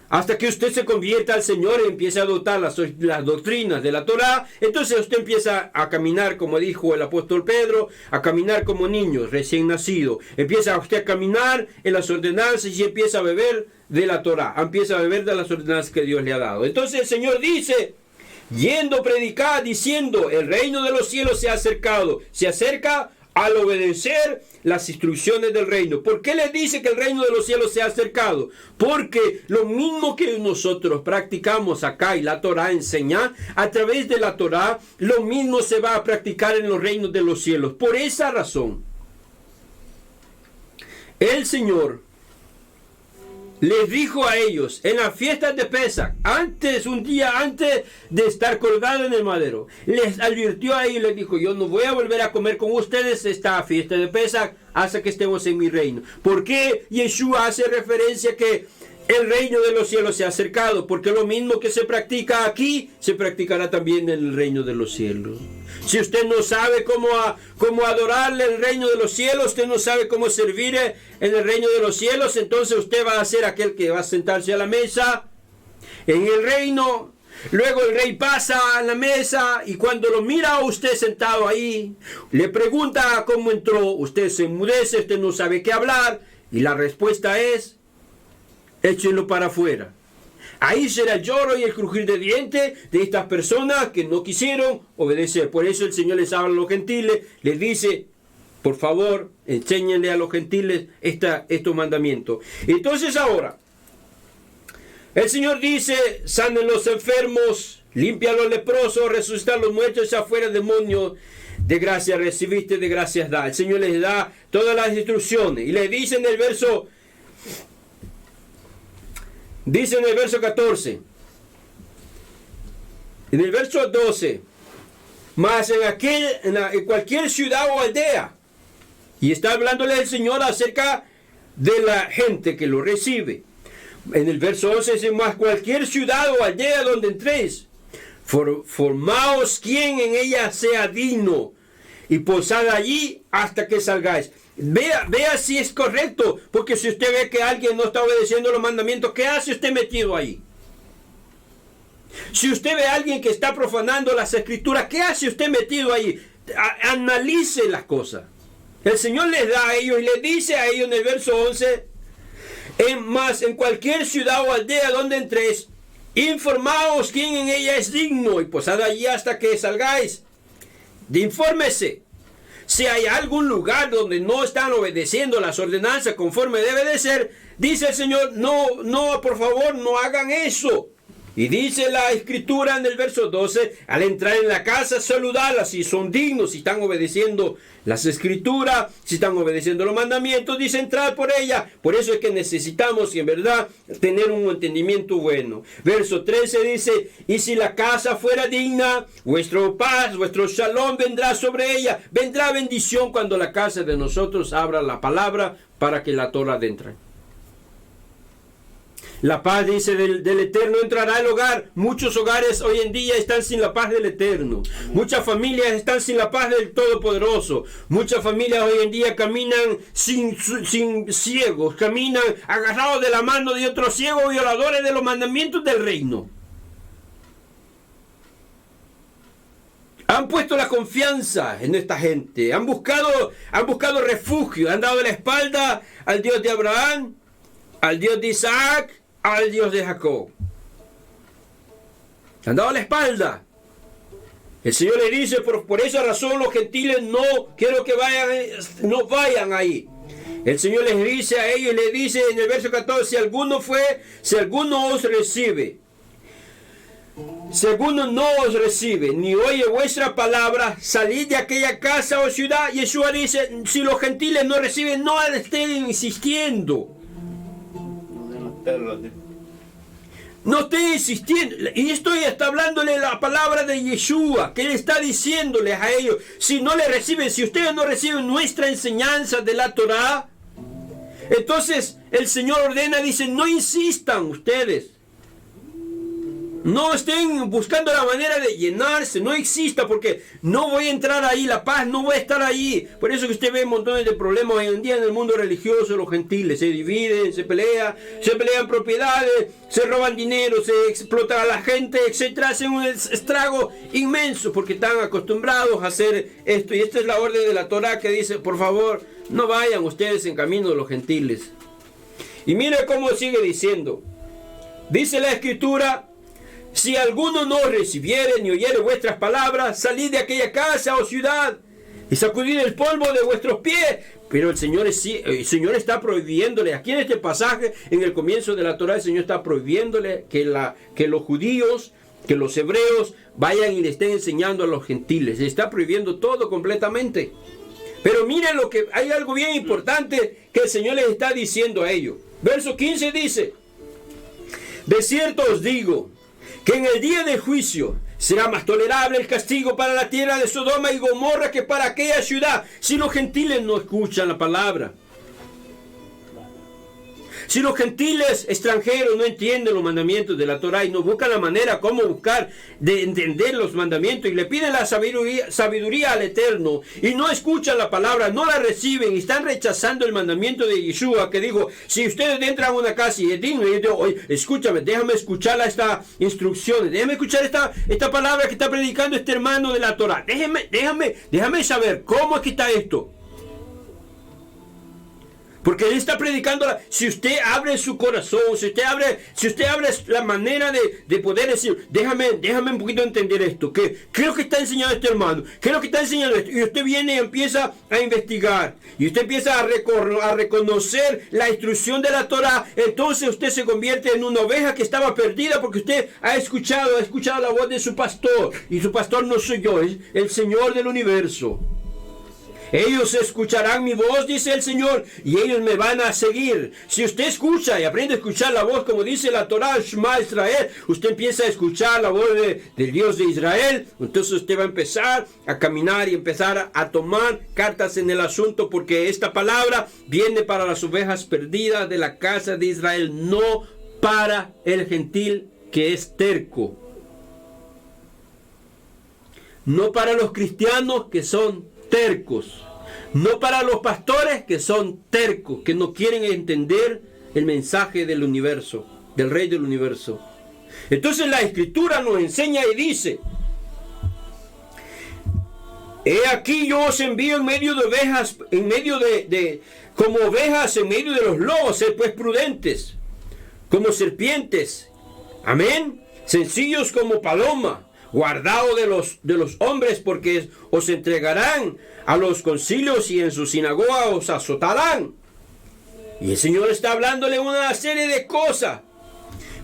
Hasta que usted se convierta al Señor y empiece a adoptar las doctrinas de la Torá, entonces usted empieza a caminar, como dijo el apóstol Pedro, a caminar como niño recién nacido. Empieza usted a caminar en las ordenanzas y empieza a beber de la Torá, empieza a beber de las ordenanzas que Dios le ha dado. Entonces el Señor dice: yendo a predicar, diciendo, el reino de los cielos se ha acercado. Se acerca al obedecer las instrucciones del reino. ¿Por qué le dice que el reino de los cielos se ha acercado? Porque lo mismo que nosotros practicamos acá y la Torá enseña, a través de la Torá, lo mismo se va a practicar en los reinos de los cielos. Por esa razón, el Señor les dijo a ellos en las fiestas de Pesach, un día antes de estar colgado en el madero, les advirtió a ellos y les dijo: yo no voy a volver a comer con ustedes esta fiesta de Pesach hasta que estemos en mi reino. ¿Por qué Yeshua hace referencia que el reino de los cielos se ha acercado? Porque lo mismo que se practica aquí, se practicará también en el reino de los cielos. Si usted no sabe cómo adorarle el reino de los cielos, usted no sabe cómo servir en el reino de los cielos, entonces usted va a ser aquel que va a sentarse a la mesa en el reino. Luego el rey pasa a la mesa y cuando lo mira a usted sentado ahí, le pregunta cómo entró. Usted se enmudece, usted no sabe qué hablar, y la respuesta es: échenlo para afuera. Ahí será el lloro y el crujir de dientes de estas personas que no quisieron obedecer. Por eso el Señor les habla a los gentiles, les dice: por favor, enséñenle a los gentiles estos mandamientos. Entonces ahora, el Señor dice: sanen los enfermos, limpia a los leprosos, resucita a los muertos, echa fuera demonios. De gracia recibiste, de gracias da. El Señor les da todas las instrucciones. Y les dice en el verso 14, en el verso 12, mas en cualquier ciudad o aldea, y está hablándole el Señor acerca de la gente que lo recibe. En el verso 11 dice: mas cualquier ciudad o aldea donde entréis, formaos quien en ella sea digno, y posad allí hasta que salgáis. Vea si es correcto, porque si usted ve que alguien no está obedeciendo los mandamientos, ¿qué hace usted metido ahí? Si usted ve a alguien que está profanando las escrituras, ¿qué hace usted metido ahí? Analice las cosas. El Señor les da a ellos y les dice a ellos en el verso 11: mas en cualquier ciudad o aldea donde entréis, informaos quién en ella es digno, y posad allí hasta que salgáis. Infórmese. Si hay algún lugar donde no están obedeciendo las ordenanzas conforme debe de ser, dice el Señor: no, por favor, no hagan eso. Y dice la Escritura en el verso 12: al entrar en la casa, saludarlas si son dignos, si están obedeciendo las Escrituras, si están obedeciendo los mandamientos, dice entrar por ella. Por eso es que necesitamos, y en verdad, tener un entendimiento bueno. Verso 13 dice: y si la casa fuera digna, vuestro paz, vuestro shalom vendrá sobre ella. Vendrá bendición cuando la casa de nosotros abra la palabra para que la Torah entre. La paz, dice, del Eterno entrará al hogar. Muchos hogares hoy en día están sin la paz del Eterno. Muchas familias están sin la paz del Todopoderoso. Muchas familias hoy en día caminan sin ciegos, caminan agarrados de la mano de otros ciegos, violadores de los mandamientos del reino. Han puesto la confianza en esta gente, han buscado refugio, han dado la espalda al Dios de Abraham, al Dios de Isaac, al Dios de Jacob. Han dado la espalda. El Señor le dice, por esa razón los gentiles no quiero que no vayan ahí. El Señor les dice a ellos, le dice en el verso 14, si alguno os recibe, si alguno no os recibe, ni oye vuestra palabra, salid de aquella casa o ciudad. Yeshua dice, si los gentiles no reciben, no estén insistiendo. No estén insistiendo. Y esto está hablándole la palabra de Yeshua, que él está diciéndoles a ellos, si no le reciben, si ustedes no reciben nuestra enseñanza de la Torah, entonces el Señor ordena, dice, no insistan ustedes. No estén buscando la manera de llenarse, no exista, porque no voy a entrar ahí, la paz no va a estar ahí. Por eso que usted ve montones de problemas hoy en día en el mundo religioso. Los gentiles se dividen, se pelean propiedades, se roban dinero, se explota a la gente, etcétera. Hacen un estrago inmenso porque están acostumbrados a hacer esto. Y esta es la orden de la Torah que dice, por favor, no vayan ustedes en camino de los gentiles. Y mire cómo sigue diciendo. Dice la Escritura, si alguno no recibiere ni oyere vuestras palabras, salid de aquella casa o ciudad y sacudid el polvo de vuestros pies. Pero el Señor está prohibiéndole, aquí en este pasaje, en el comienzo de la Torah, el Señor está prohibiéndole que los judíos, que los hebreos vayan y le estén enseñando a los gentiles. Se está prohibiendo todo completamente. Pero miren hay algo bien importante que el Señor les está diciendo a ellos. Verso 15 dice, de cierto os digo, que en el día del juicio será más tolerable el castigo para la tierra de Sodoma y Gomorra que para aquella ciudad, si los gentiles no escuchan la palabra. Si los gentiles extranjeros no entienden los mandamientos de la Torah y no buscan la manera como buscar de entender los mandamientos y le piden la sabiduría al Eterno y no escuchan la palabra, no la reciben y están rechazando el mandamiento de Yeshua que dijo, si ustedes entran a una casa y es digno, y yo, oye, escúchame, déjame escuchar esta instrucción, déjame escuchar esta palabra que está predicando este hermano de la Torah, déjame saber cómo es que está esto. Porque él está predicando, si usted abre su corazón, si usted abre la manera de poder decir, déjame un poquito entender esto, ¿qué es lo que está enseñando este hermano? ¿Qué es lo que está enseñando esto? Y usted viene y empieza a investigar, y usted empieza a reconocer la instrucción de la Torah, entonces usted se convierte en una oveja que estaba perdida, porque usted ha escuchado la voz de su pastor, y su pastor no soy yo, es el Señor del universo. Ellos escucharán mi voz, dice el Señor, y ellos me van a seguir. Si usted escucha y aprende a escuchar la voz, como dice la Torah, Shema Israel, usted empieza a escuchar la voz del Dios de Israel, entonces usted va a empezar a caminar y empezar a tomar cartas en el asunto, porque esta palabra viene para las ovejas perdidas de la casa de Israel, no para el gentil que es terco. No para los cristianos que son tercos, no para los pastores que son tercos, que no quieren entender el mensaje del universo, del Rey del universo. Entonces la Escritura nos enseña y dice, he aquí yo os envío en medio de ovejas, como ovejas en medio de los lobos, sed pues prudentes, como serpientes, amén, sencillos como paloma, guardado de los hombres, porque os entregarán a los concilios y en su sinagoga os azotarán. Y el Señor está hablándole una serie de cosas.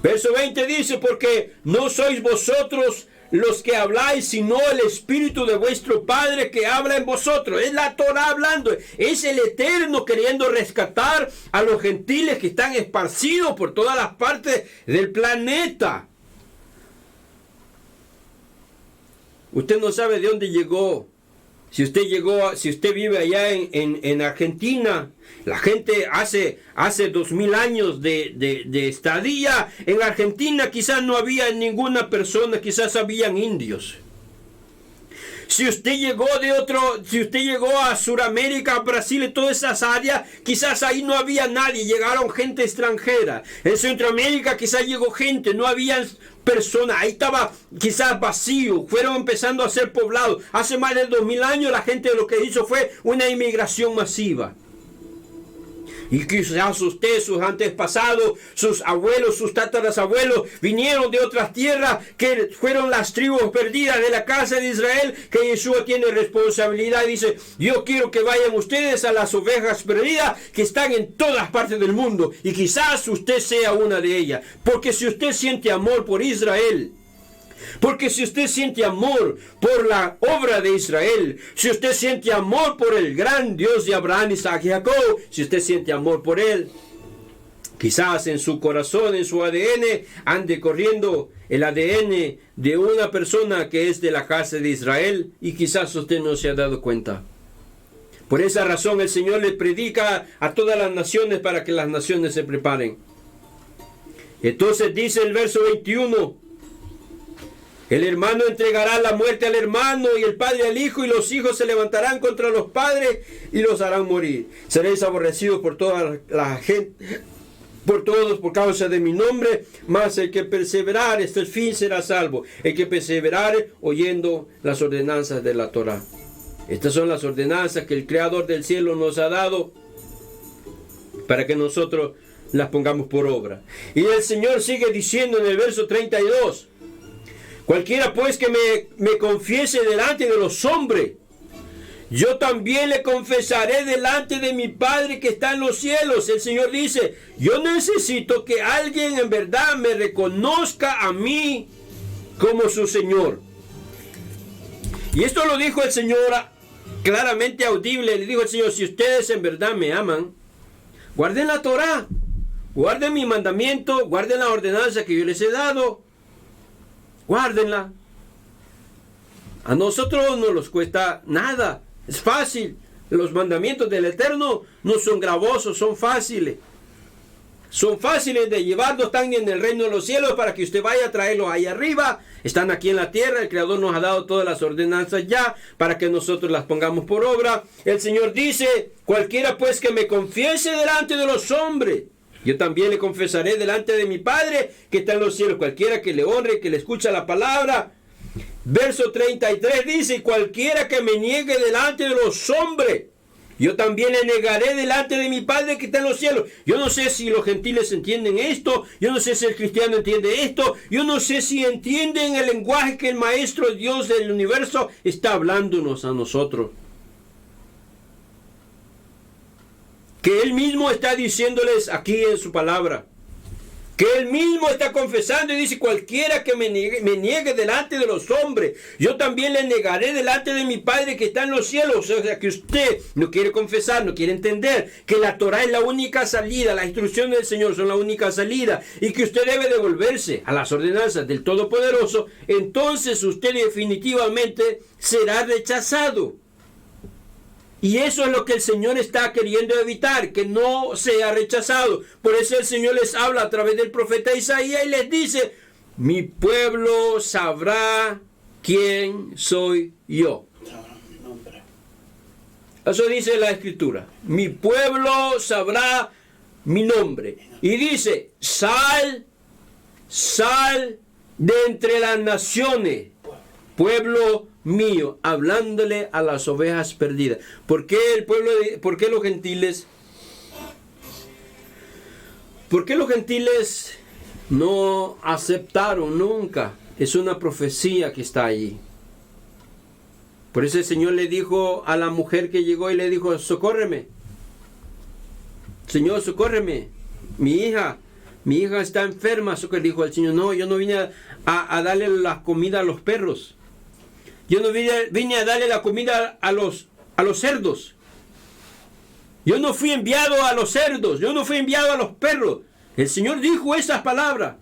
Verso 20 dice, porque no sois vosotros los que habláis, sino el Espíritu de vuestro Padre que habla en vosotros. Es la Torah hablando, es el Eterno queriendo rescatar a los gentiles que están esparcidos por todas las partes del planeta. Usted no sabe de dónde llegó si usted vive allá en Argentina, la gente hace 2000 años de estadía en Argentina, quizás no había ninguna persona, quizás habían indios. Si usted llegó a Sudamérica, a Brasil y todas esas áreas, quizás ahí no había nadie, llegaron gente extranjera. En Centroamérica quizás llegó gente, no había personas, ahí estaba quizás vacío, fueron empezando a ser poblados. Hace más de 2000 años la gente lo que hizo fue una inmigración masiva. Y quizás usted, sus antepasados, sus abuelos, sus tatarabuelos vinieron de otras tierras que fueron las tribus perdidas de la casa de Israel, que Yeshua tiene responsabilidad y dice, yo quiero que vayan ustedes a las ovejas perdidas que están en todas partes del mundo, y quizás usted sea una de ellas, porque si usted siente amor por Israel, porque si usted siente amor por la obra de Israel, si usted siente amor por el gran Dios de Abraham, Isaac y Jacob, si usted siente amor por Él, quizás en su corazón, en su ADN, ande corriendo el ADN de una persona que es de la casa de Israel y quizás usted no se ha dado cuenta. Por esa razón el Señor le predica a todas las naciones para que las naciones se preparen. Entonces dice el verso 21, el hermano entregará la muerte al hermano y el padre al hijo, y los hijos se levantarán contra los padres y los harán morir. Seréis aborrecidos por toda la gente, por todos por causa de mi nombre, mas el que perseverare hasta el fin será salvo. El que perseverare oyendo las ordenanzas de la Torá. Estas son las ordenanzas que el Creador del cielo nos ha dado para que nosotros las pongamos por obra. Y el Señor sigue diciendo en el verso 32, cualquiera pues que me confiese delante de los hombres, yo también le confesaré delante de mi Padre que está en los cielos. El Señor dice, yo necesito que alguien en verdad me reconozca a mí como su Señor. Y esto lo dijo el Señor claramente audible. Le dijo el Señor, si ustedes en verdad me aman, guarden la Torá, guarden mi mandamiento, guarden la ordenanza que yo les he dado. Guárdenla. A nosotros no nos cuesta nada. Es fácil. Los mandamientos del Eterno no son gravosos, son fáciles. Son fáciles de llevarlos, están en el reino de los cielos para que usted vaya a traerlos ahí arriba. Están aquí en la tierra, el Creador nos ha dado todas las ordenanzas ya para que nosotros las pongamos por obra. El Señor dice, cualquiera pues que me confiese delante de los hombres, yo también le confesaré delante de mi Padre que está en los cielos. Cualquiera que le honre, que le escucha la palabra. Verso 33 dice, cualquiera que me niegue delante de los hombres, yo también le negaré delante de mi Padre que está en los cielos. Yo no sé si los gentiles entienden esto, yo no sé si el cristiano entiende esto, yo no sé si entienden el lenguaje que el Maestro Dios del universo está hablándonos a nosotros. Que Él mismo está diciéndoles aquí en su palabra. Que Él mismo está confesando y dice, cualquiera que me niegue delante de los hombres, yo también le negaré delante de mi Padre que está en los cielos. O sea que usted no quiere confesar, no quiere entender que la Torá es la única salida, las instrucciones del Señor son la única salida, y que usted debe devolverse a las ordenanzas del Todopoderoso, entonces usted definitivamente será rechazado. Y eso es lo que el Señor está queriendo evitar, que no sea rechazado. Por eso el Señor les habla a través del profeta Isaías y les dice, mi pueblo sabrá quién soy yo. Eso dice la Escritura. Mi pueblo sabrá mi nombre. Y dice, sal de entre las naciones, pueblo mío, hablándole a las ovejas perdidas. ¿Por qué los gentiles? ¿Por qué los gentiles no aceptaron nunca? Es una profecía que está allí. Por eso el Señor le dijo a la mujer que llegó y le dijo, socórreme. Señor, socórreme. Mi hija está enferma. Dijo el Señor, no, yo no vine a darle la comida a los perros. Yo no vine a darle la comida a los cerdos. Yo no fui enviado a los cerdos. Yo no fui enviado a los perros. El Señor dijo esas palabras.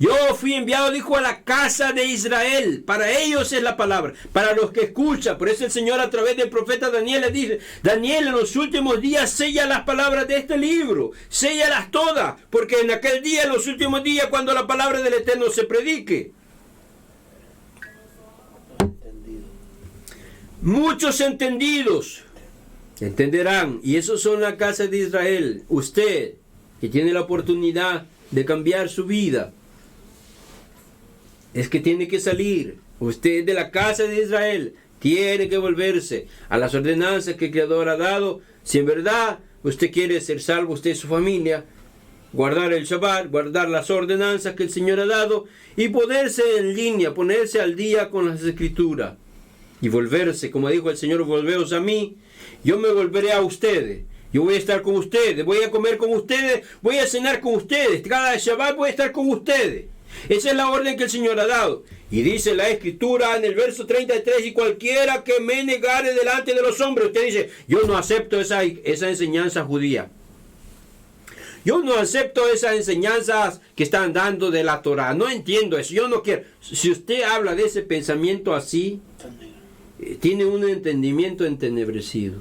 Yo fui enviado, dijo, a la casa de Israel. Para ellos es la palabra, para los que escuchan. Por eso el Señor a través del profeta Daniel le dice: Daniel, en los últimos días sella las palabras de este libro, séllalas todas, porque en aquel día, en los últimos días, cuando la palabra del Eterno se predique, muchos entendidos entenderán, y esos son la casa de Israel. Usted, que tiene la oportunidad de cambiar su vida, es que tiene que salir. Usted de la casa de Israel tiene que volverse a las ordenanzas que el Creador ha dado. Si en verdad usted quiere ser salvo, usted y su familia, guardar el Shabbat, guardar las ordenanzas que el Señor ha dado y ponerse en línea, ponerse al día con las Escrituras y volverse, como dijo el Señor: volveos a mí, yo me volveré a ustedes. Yo voy a estar con ustedes, voy a comer con ustedes, voy a cenar con ustedes. Cada Shabbat voy a estar con ustedes. Esa es la orden que el Señor ha dado. Y dice la Escritura en el verso 33: y cualquiera que me negare delante de los hombres. Usted dice: yo no acepto esa enseñanza judía. Yo no acepto esas enseñanzas que están dando de la Torah. No entiendo eso. Yo no quiero. Si usted habla de ese pensamiento así, tiene un entendimiento entenebrecido.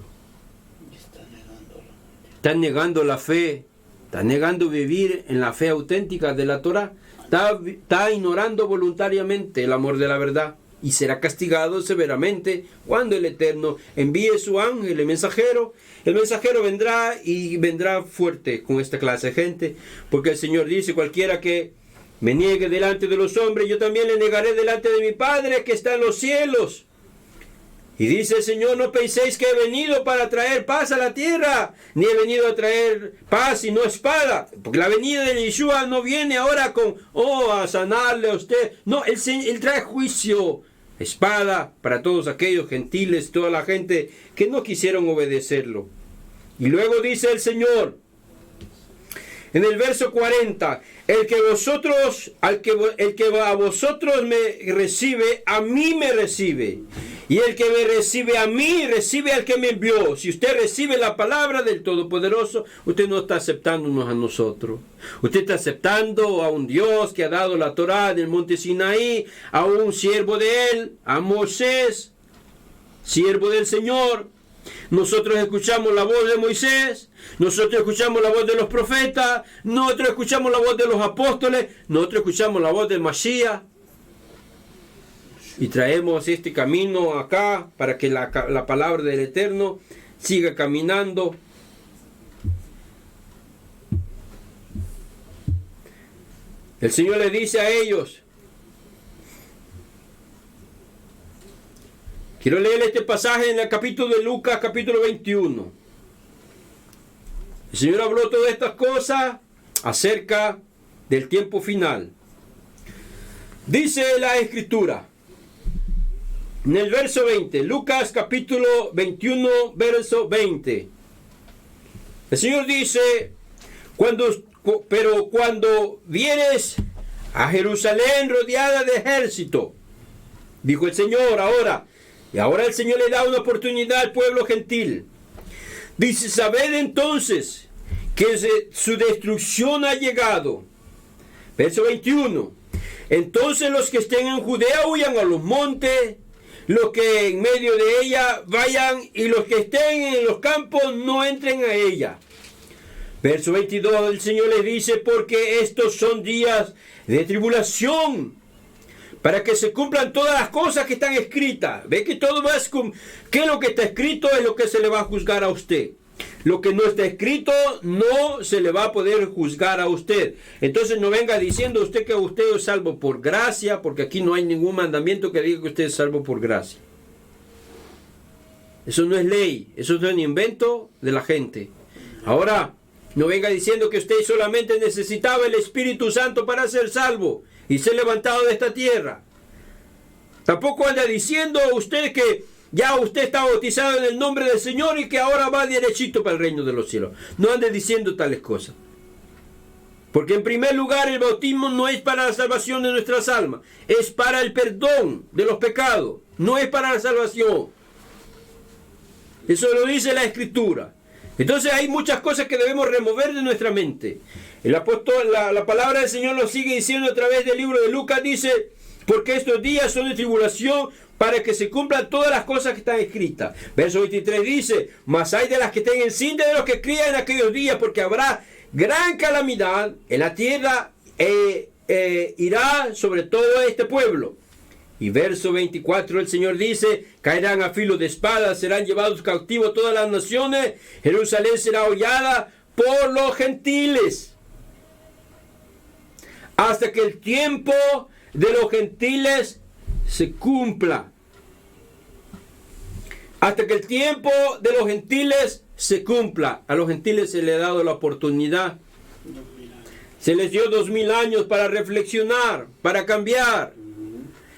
Está negando la fe. Está negando vivir en la fe auténtica de la Torah. Está ignorando voluntariamente el amor de la verdad. Y será castigado severamente cuando el Eterno envíe su ángel, el mensajero. El mensajero vendrá y vendrá fuerte con esta clase de gente. Porque el Señor dice: cualquiera que me niegue delante de los hombres, yo también le negaré delante de mi Padre que está en los cielos. Y dice el Señor: no penséis que he venido para traer paz a la tierra, ni he venido a traer paz y no espada. Porque la venida de Yeshua no viene ahora con, a sanarle a usted. No, él trae juicio, espada para todos aquellos gentiles, toda la gente que no quisieron obedecerlo. Y luego dice el Señor, en el verso 40, el que a vosotros me recibe, a mí me recibe. Y el que me recibe a mí, recibe al que me envió. Si usted recibe la palabra del Todopoderoso, usted no está aceptándonos a nosotros. Usted está aceptando a un Dios que ha dado la Torah del monte Sinaí, a un siervo de él, a Moisés, siervo del Señor. Nosotros escuchamos la voz de Moisés, nosotros escuchamos la voz de los profetas, nosotros escuchamos la voz de los apóstoles, nosotros escuchamos la voz del Mashiach. Y traemos este camino acá para que la palabra del Eterno siga caminando. El Señor le dice a ellos, quiero leer este pasaje en el capítulo de Lucas, capítulo 21. El Señor habló todas estas cosas acerca del tiempo final. Dice la Escritura, en el verso 20, Lucas capítulo 21, verso 20. El Señor dice, pero cuando vienes a Jerusalén rodeada de ejército, dijo el Señor ahora, y ahora el Señor le da una oportunidad al pueblo gentil. Dice, sabed entonces que su destrucción ha llegado. Verso 21. Entonces los que estén en Judea huyan a los montes, los que en medio de ella vayan, y los que estén en los campos no entren a ella. Verso 22, el Señor les dice, porque estos son días de tribulación, para que se cumplan todas las cosas que están escritas. Ve que todo va que lo que está escrito es lo que se le va a juzgar a usted. Lo que no está escrito no se le va a poder juzgar a usted. Entonces no venga diciendo usted que usted es salvo por gracia, porque aquí no hay ningún mandamiento que diga que usted es salvo por gracia. Eso no es ley, eso es un invento de la gente. Ahora, no venga diciendo que usted solamente necesitaba el Espíritu Santo para ser salvo y ser levantado de esta tierra. Tampoco anda diciendo usted que ya usted está bautizado en el nombre del Señor y que ahora va derechito para el reino de los cielos. No ande diciendo tales cosas. Porque en primer lugar el bautismo no es para la salvación de nuestras almas. Es para el perdón de los pecados. No es para la salvación. Eso lo dice la Escritura. Entonces hay muchas cosas que debemos remover de nuestra mente. El apóstol, la palabra del Señor lo sigue diciendo a través del libro de Lucas, dice, porque estos días son de tribulación para que se cumplan todas las cosas que están escritas. Verso 23 dice, mas hay de las que estén en cinta de los que crían en aquellos días, porque habrá gran calamidad en la tierra, irá sobre todo este pueblo. Y verso 24 el Señor dice, caerán a filo de espada, serán llevados cautivos todas las naciones, Jerusalén será hollada por los gentiles, hasta que el tiempo de los gentiles se cumpla. Hasta que el tiempo de los gentiles se cumpla. A los gentiles se les ha dado la oportunidad. Se les dio 2000 años para reflexionar, para cambiar.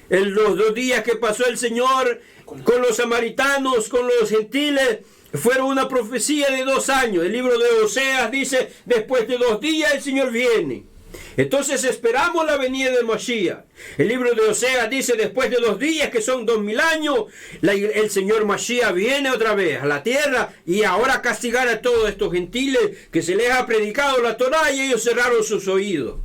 En los 2 días que pasó el Señor con los samaritanos, con los gentiles, fueron una profecía de 2 años. El libro de Oseas dice, después de 2 días el Señor viene. Entonces esperamos la venida de Mashiach. El libro de Oseas dice, después de 2 días, que son 2000 años, el Señor Mashiach viene otra vez a la tierra y ahora castigar a todos estos gentiles que se les ha predicado la Torá y ellos cerraron sus oídos.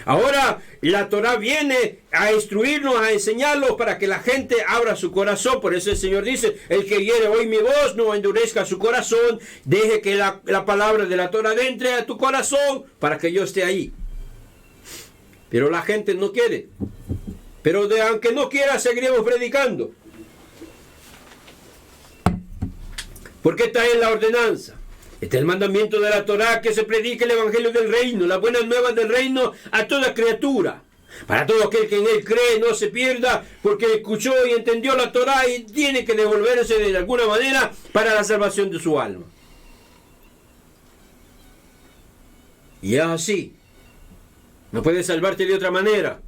Ahora la Torá viene a instruirnos, a enseñarlos para que la gente abra su corazón. Por eso el Señor dice, el que quiere oír mi voz, no endurezca su corazón, deje que la palabra de la Torá entre a tu corazón para que yo esté ahí. Pero la gente no quiere. Pero aunque no quiera, seguiremos predicando. Porque esta es la ordenanza. Este es el mandamiento de la Torá, que se predique el evangelio del reino, las buenas nuevas del reino a toda criatura. Para todo aquel que en él cree no se pierda, porque escuchó y entendió la Torá y tiene que devolverse de alguna manera para la salvación de su alma. Y es así. No puedes salvarte de otra manera.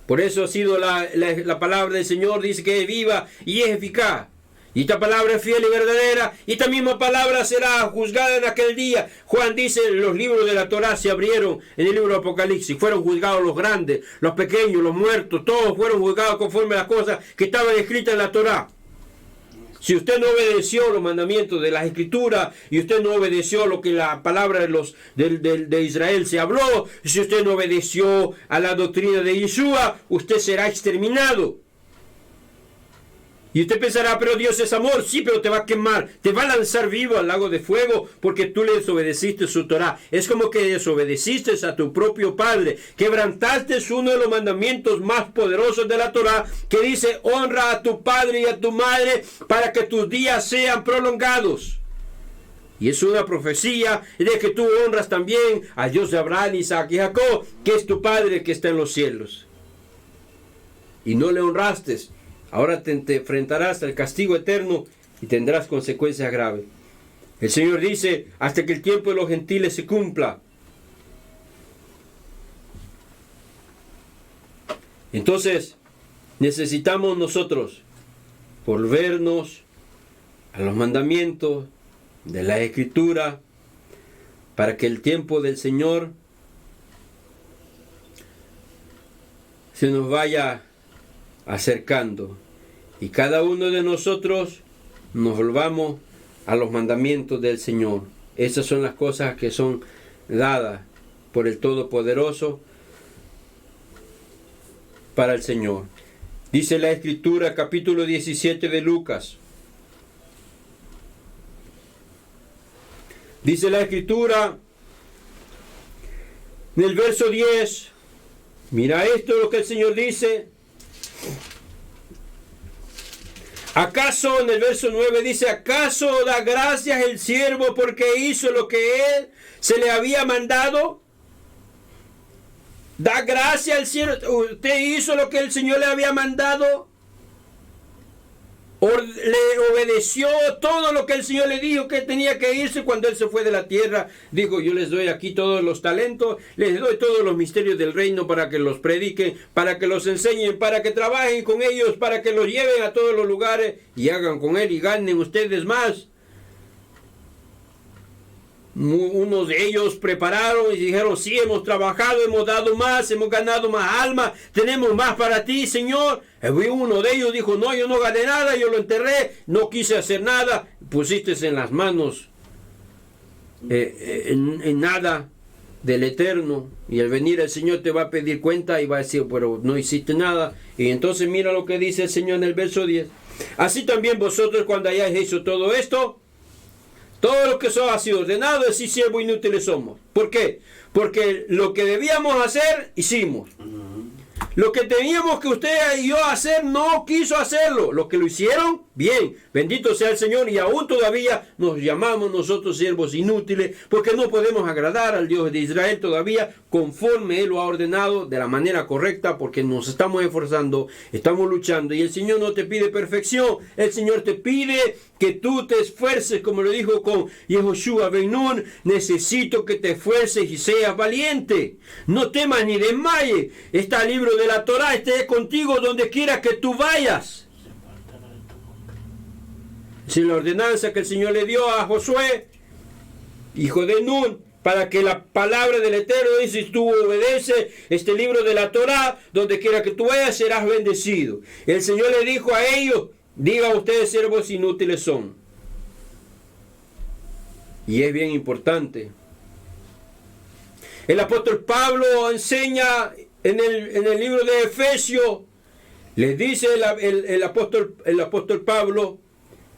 Por eso ha sido la palabra del Señor, dice que es viva y es eficaz. Y esta palabra es fiel y verdadera, y esta misma palabra será juzgada en aquel día. Juan dice, los libros de la Torá se abrieron en el libro de Apocalipsis, fueron juzgados los grandes, los pequeños, los muertos, todos fueron juzgados conforme a las cosas que estaban escritas en la Torá. Si usted no obedeció los mandamientos de las Escrituras, y usted no obedeció lo que la palabra de Israel se habló, si usted no obedeció a la doctrina de Yeshua, usted será exterminado. Y usted pensará, pero Dios es amor. Sí, pero te va a quemar, te va a lanzar vivo al lago de fuego porque tú le desobedeciste su Torá. Es como que desobedeciste a tu propio Padre. Quebrantaste uno de los mandamientos más poderosos de la Torá, que dice, honra a tu padre y a tu madre para que tus días sean prolongados. Y es una profecía de que tú honras también al Dios de Abraham, Isaac y Jacob, que es tu Padre que está en los cielos. Y no le honraste. Ahora te enfrentarás al castigo eterno y tendrás consecuencias graves. El Señor dice, hasta que el tiempo de los gentiles se cumpla. Entonces, necesitamos nosotros volvernos a los mandamientos de la Escritura para que el tiempo del Señor se nos vaya acercando y cada uno de nosotros nos volvamos a los mandamientos del Señor. Esas son las cosas que son dadas por el Todopoderoso para el Señor. Dice la Escritura, capítulo 17 de Lucas. Dice la Escritura en el verso 10. Mira esto lo que el Señor dice. ¿Acaso, en el verso 9 dice, acaso da gracias el siervo porque hizo lo que él se le había mandado? ¿Da gracias al siervo? ¿Usted hizo lo que el Señor le había mandado? Le obedeció todo lo que el Señor le dijo que tenía que irse cuando Él se fue de la tierra. Dijo, yo les doy aquí todos los talentos, les doy todos los misterios del reino para que los prediquen, para que los enseñen, para que trabajen con ellos, para que los lleven a todos los lugares y hagan con Él y ganen ustedes más. Unos de ellos prepararon y dijeron, sí, hemos trabajado, hemos dado más, hemos ganado más almas, tenemos más para ti, Señor. Y uno de ellos dijo, no, yo no gané nada, yo lo enterré, no quise hacer nada. Pusiste en las manos en nada del Eterno, y al venir el Señor te va a pedir cuenta y va a decir, pero no hiciste nada. Y entonces mira lo que dice el Señor en el verso 10. Así también vosotros, cuando hayáis hecho todo esto, todo lo que os ha sido ordenado, así siervos inútiles somos. ¿Por qué? Porque lo que debíamos hacer, hicimos. Lo que teníamos que usted y yo hacer, no quiso hacerlo. Los que lo hicieron, bien, bendito sea el Señor, y aún todavía nos llamamos nosotros siervos inútiles, porque no podemos agradar al Dios de Israel todavía conforme Él lo ha ordenado de la manera correcta, porque nos estamos esforzando, estamos luchando, y el Señor no te pide perfección, el Señor te pide que tú te esfuerces, como lo dijo con Yehoshua ben Nun, necesito que te esfuerces y seas valiente, no temas ni desmayes, está el libro de la Torá, esté contigo donde quiera que tú vayas. Si la ordenanza que el Señor le dio a Josué, hijo de Nun, para que la palabra del Eterno dice, si tú obedeces este libro de la Torá, donde quiera que tú vayas serás bendecido. El Señor le dijo a ellos, digan ustedes siervos inútiles son. Y es bien importante. El apóstol Pablo enseña en el libro de Efesios, les dice el apóstol Pablo,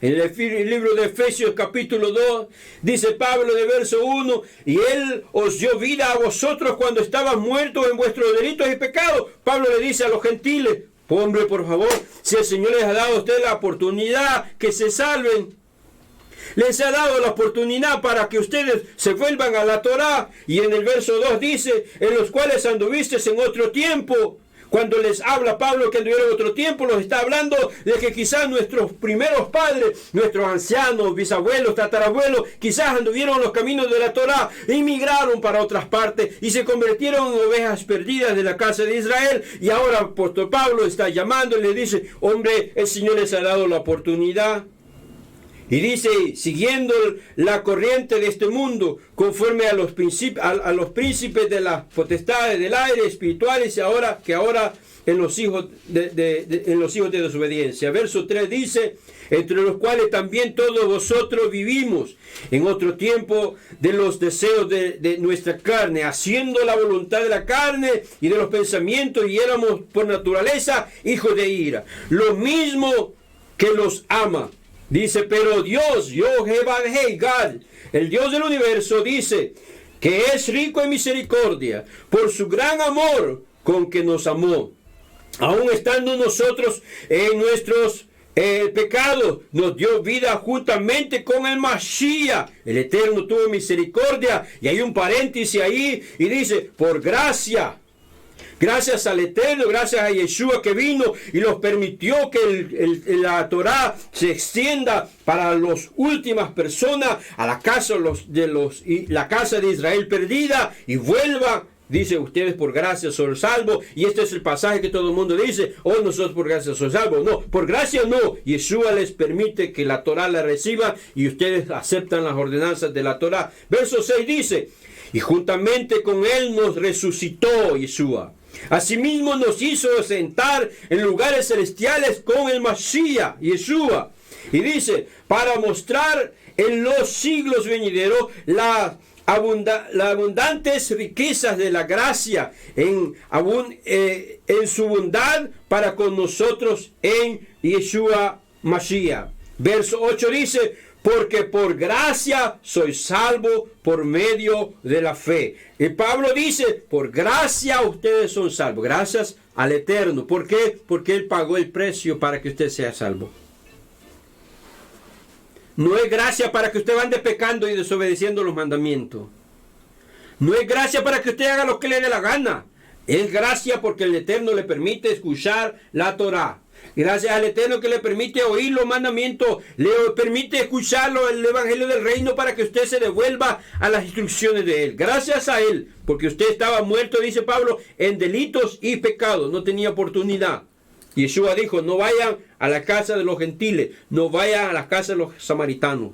en el libro de Efesios capítulo 2, dice Pablo de verso 1, y Él os dio vida a vosotros cuando estabas muertos en vuestros delitos y pecados. Pablo le dice a los gentiles, hombre, por favor, si el Señor les ha dado a ustedes la oportunidad que se salven, les ha dado la oportunidad para que ustedes se vuelvan a la Torá, y en el verso 2 dice, en los cuales anduviste en otro tiempo. Cuando les habla Pablo que anduvieron en otro tiempo, los está hablando de que quizás nuestros primeros padres, nuestros ancianos, bisabuelos, tatarabuelos, quizás anduvieron en los caminos de la Torá, emigraron para otras partes y se convirtieron en ovejas perdidas de la casa de Israel. Y ahora el apóstol Pablo está llamando y le dice, hombre, el Señor les ha dado la oportunidad. Y dice, siguiendo la corriente de este mundo, conforme a los príncipes de las potestades del aire espirituales, que ahora en los hijos de desobediencia. Verso 3 dice, entre los cuales también todos vosotros vivimos en otro tiempo de los deseos de nuestra carne, haciendo la voluntad de la carne y de los pensamientos, y éramos por naturaleza hijos de ira. Lo mismo que los ama. Dice, pero Dios, Jehová, el Dios del universo, dice que es rico en misericordia por su gran amor con que nos amó. Aun estando nosotros en nuestros pecados, nos dio vida juntamente con el Mashiach. El Eterno tuvo misericordia. Y hay un paréntesis ahí y dice, por gracia. Gracias al Eterno, gracias a Yeshua que vino y nos permitió que la Torá se extienda para las últimas personas, a la casa la casa de Israel perdida, y vuelva. Dice, ustedes por gracia son salvos. Y este es el pasaje que todo el mundo dice, oh, nosotros por gracia son salvos. No, por gracia no. Yeshua les permite que la Torá la reciba y ustedes aceptan las ordenanzas de la Torá. Verso 6 dice, y juntamente con él nos resucitó Yeshua. Asimismo nos hizo sentar en lugares celestiales con el Mashiach, Yeshua. Y dice, para mostrar en los siglos venideros las abundantes riquezas de la gracia en su bondad para con nosotros en Yeshua Mashiach. Verso 8 dice, porque por gracia soy salvo por medio de la fe. Y Pablo dice, por gracia ustedes son salvos, gracias al Eterno. ¿Por qué? Porque Él pagó el precio para que usted sea salvo. No es gracia para que usted ande pecando y desobedeciendo los mandamientos. No es gracia para que usted haga lo que le dé la gana. Es gracia porque el Eterno le permite escuchar la Torá. Gracias al Eterno que le permite oír los mandamientos, le permite escucharlo, el Evangelio del Reino, para que usted se devuelva a las instrucciones de Él. Gracias a Él, porque usted estaba muerto, dice Pablo, en delitos y pecados, no tenía oportunidad. Yeshua dijo, no vayan a la casa de los gentiles, no vayan a la casa de los samaritanos.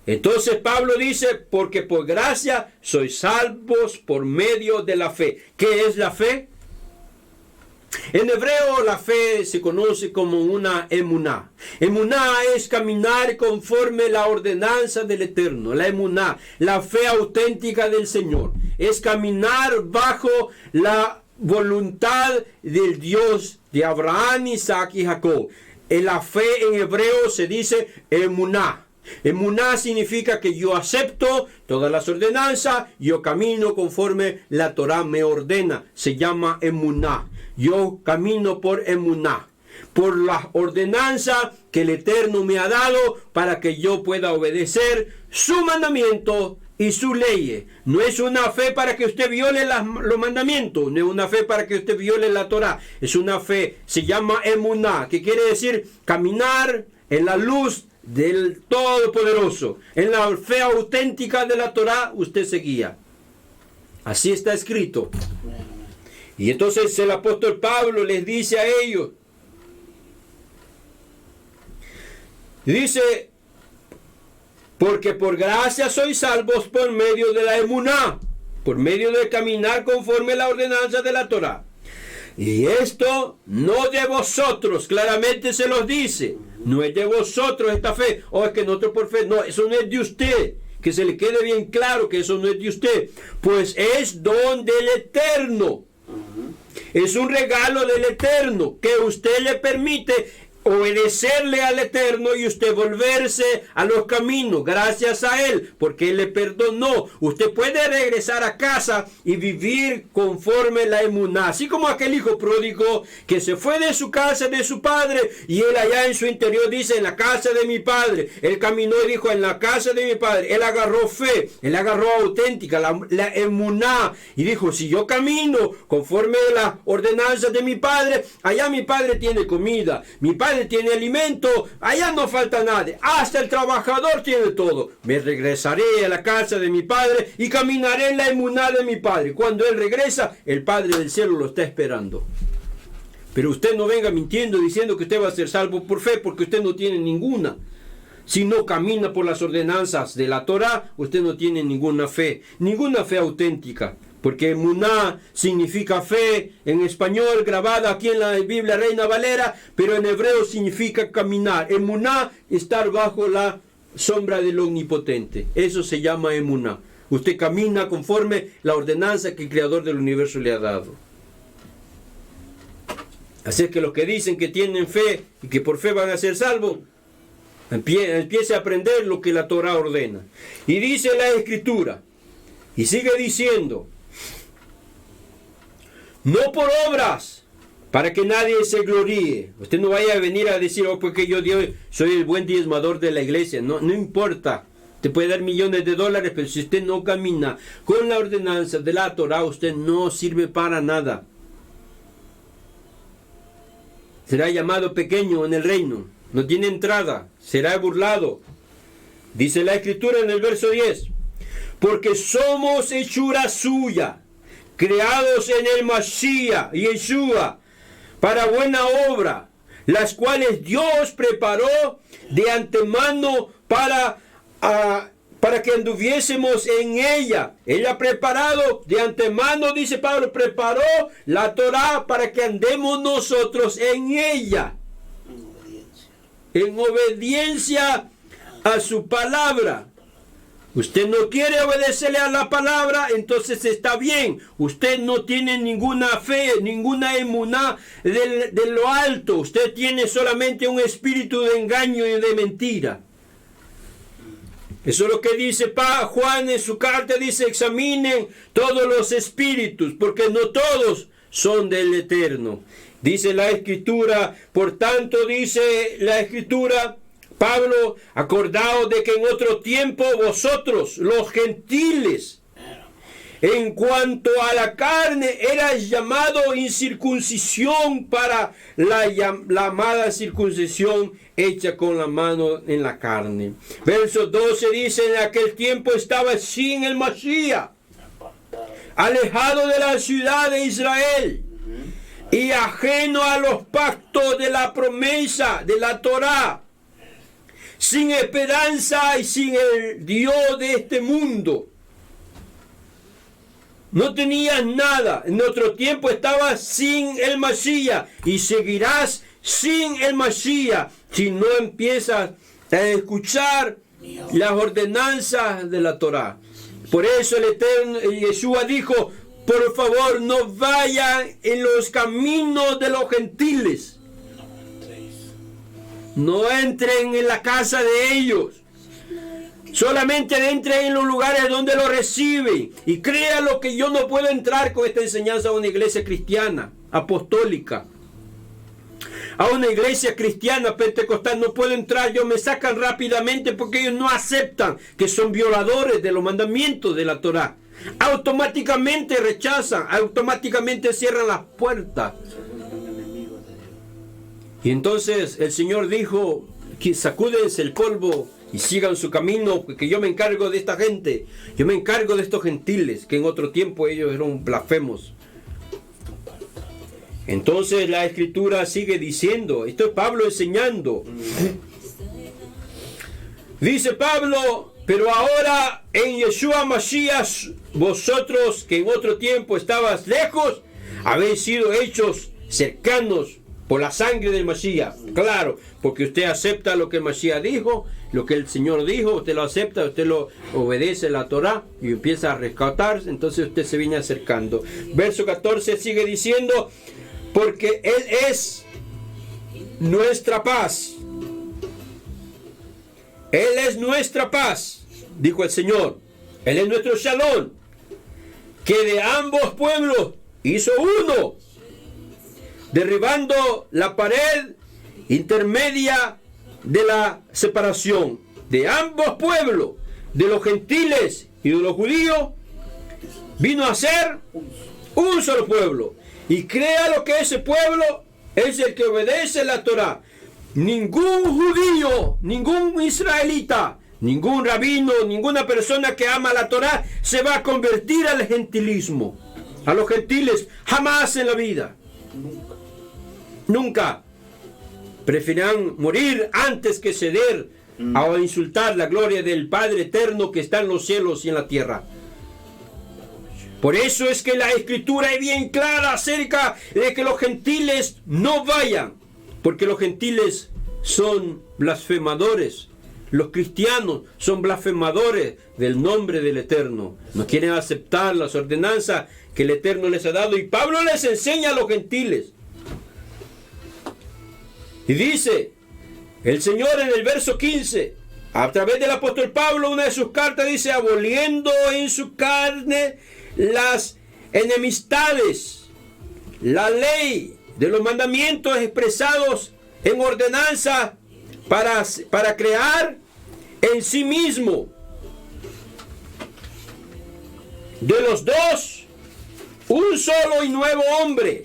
Entonces Pablo dice, porque por gracia sois salvos por medio de la fe. ¿Qué es la fe? En hebreo la fe se conoce como una emuná. Emuná es caminar conforme la ordenanza del Eterno. La emuná, la fe auténtica del Señor, es caminar bajo la voluntad del Dios de Abraham, Isaac y Jacob. En la fe en hebreo se dice emuná. Emuná significa que yo acepto todas las ordenanzas, yo camino conforme la Torah me ordena. Se llama emuná. Yo camino por emuná, por la ordenanza que el Eterno me ha dado para que yo pueda obedecer su mandamiento y su ley. No es una fe para que usted viole los mandamientos, no es una fe para que usted viole la Torah. Es una fe, se llama emuná, que quiere decir caminar en la luz del Todopoderoso. En la fe auténtica de la Torah usted se guía. Así está escrito. Y entonces el apóstol Pablo les dice a ellos, dice, porque por gracia sois salvos por medio de la emuná, por medio de caminar conforme a la ordenanza de la Torah. Y esto no de vosotros, claramente se los dice, no es de vosotros esta fe, o es que nosotros por fe, no, eso no es de usted, que se le quede bien claro que eso no es de usted, pues es don del Eterno. Es un regalo del Eterno que usted le permite obedecerle al Eterno y usted volverse a los caminos gracias a Él, porque Él le perdonó. Usted puede regresar a casa y vivir conforme la emuná, así como aquel hijo pródigo que se fue de su casa, de su padre, y él allá en su interior dice, en la casa de mi padre. Él caminó y dijo, en la casa de mi padre. Él agarró fe, él agarró auténtica, la emuná, y dijo, si yo camino conforme a las ordenanzas de mi padre, allá mi padre tiene comida, mi padre tiene alimento, allá no falta nada, hasta el trabajador tiene todo. Me regresaré a la casa de mi padre y caminaré en la emuná de mi padre. Cuando él regresa, el Padre del cielo lo está esperando. Pero usted no venga mintiendo diciendo que usted va a ser salvo por fe, porque usted no tiene ninguna. Si no camina por las ordenanzas de la Torah, usted no tiene ninguna fe auténtica. Porque emuná significa fe en español, grabada aquí en la Biblia Reina Valera, pero en hebreo significa caminar. Emuná, estar bajo la sombra del Omnipotente. Eso se llama emuná. Usted camina conforme la ordenanza que el Creador del universo le ha dado. Así es que los que dicen que tienen fe y que por fe van a ser salvos, empiece a aprender lo que la Torah ordena. Y dice la Escritura, y sigue diciendo, no por obras, para que nadie se gloríe. Usted no vaya a venir a decir, oh, porque yo soy el buen diezmador de la iglesia. No importa. Te puede dar millones de dólares, pero si usted no camina con la ordenanza de la Torah, usted no sirve para nada. Será llamado pequeño en el reino. No tiene entrada. Será burlado. Dice la Escritura en el verso 10. Porque somos hechura suya, creados en el Mashiach y Yeshua, para buena obra, las cuales Dios preparó de antemano para que anduviésemos en ella. Él ha preparado de antemano, dice Pablo, preparó la Torah para que andemos nosotros en ella. En obediencia a su palabra. Usted no quiere obedecerle a la palabra, entonces está bien. Usted no tiene ninguna fe, ninguna emuná de lo alto. Usted tiene solamente un espíritu de engaño y de mentira. Eso es lo que dice Juan en su carta, dice, examinen todos los espíritus, porque no todos son del Eterno. Dice la Escritura, por tanto dice la Escritura, Pablo, acordaos de que en otro tiempo vosotros, los gentiles, en cuanto a la carne, erais llamado incircuncisión para la amada circuncisión hecha con la mano en la carne. Verso 12 dice, en aquel tiempo estaba sin el Mashiach, alejado de la ciudad de Israel y ajeno a los pactos de la promesa de la Torah, sin esperanza y sin el Dios de este mundo. no tenías nada. En otro tiempo estabas sin el Mashiach y seguirás sin el Mashiach si no empiezas a escuchar las ordenanzas de la Torá. Por eso el Eterno Yeshua dijo: por favor, no vayan en los caminos de los gentiles. No entren en la casa de ellos. Solamente entren en los lugares donde lo reciben. Y créanlo que yo no puedo entrar con esta enseñanza a una iglesia cristiana, apostólica. A una iglesia cristiana pentecostal no puedo entrar. Ellos me sacan rápidamente porque ellos no aceptan que son violadores de los mandamientos de la Torá. Automáticamente rechazan, automáticamente cierran las puertas. Y entonces el Señor dijo: que sacúdense el polvo y sigan su camino, porque yo me encargo de esta gente. Yo me encargo de estos gentiles, que en otro tiempo ellos eran blasfemos. Entonces la Escritura sigue diciendo, esto es Pablo enseñando. Dice Pablo: pero ahora en Yeshua Mashiach, vosotros que en otro tiempo estabas lejos, habéis sido hechos cercanos por la sangre del Mashiach. Claro, porque usted acepta lo que el Mashiach dijo, lo que el Señor dijo, usted lo acepta, usted lo obedece la Torá y empieza a rescatar, entonces usted se viene acercando. Verso 14 sigue diciendo: porque Él es nuestra paz. Él es nuestra paz, dijo el Señor. Él es nuestro Shalom, que de ambos pueblos hizo uno, derribando la pared intermedia de la separación de ambos pueblos, de los gentiles y de los judíos. Vino a ser un solo pueblo. Y crea lo que ese pueblo es el que obedece la Torá. Ningún judío, ningún israelita, ningún rabino, ninguna persona que ama la Torá se va a convertir al gentilismo, a los gentiles, jamás en la vida. Nunca. Preferirán morir antes que ceder a insultar la gloria del Padre eterno que está en los cielos y en la tierra. Por eso es que la Escritura es bien clara acerca de que los gentiles no vayan, porque los gentiles son blasfemadores. Los cristianos son blasfemadores del nombre del Eterno. No quieren aceptar las ordenanzas que el Eterno les ha dado. Y Pablo les enseña a los gentiles. Y dice el Señor en el verso 15, a través del apóstol Pablo, una de sus cartas dice: aboliendo en su carne las enemistades, la ley de los mandamientos expresados en ordenanza para crear en sí mismo de los dos un solo y nuevo hombre.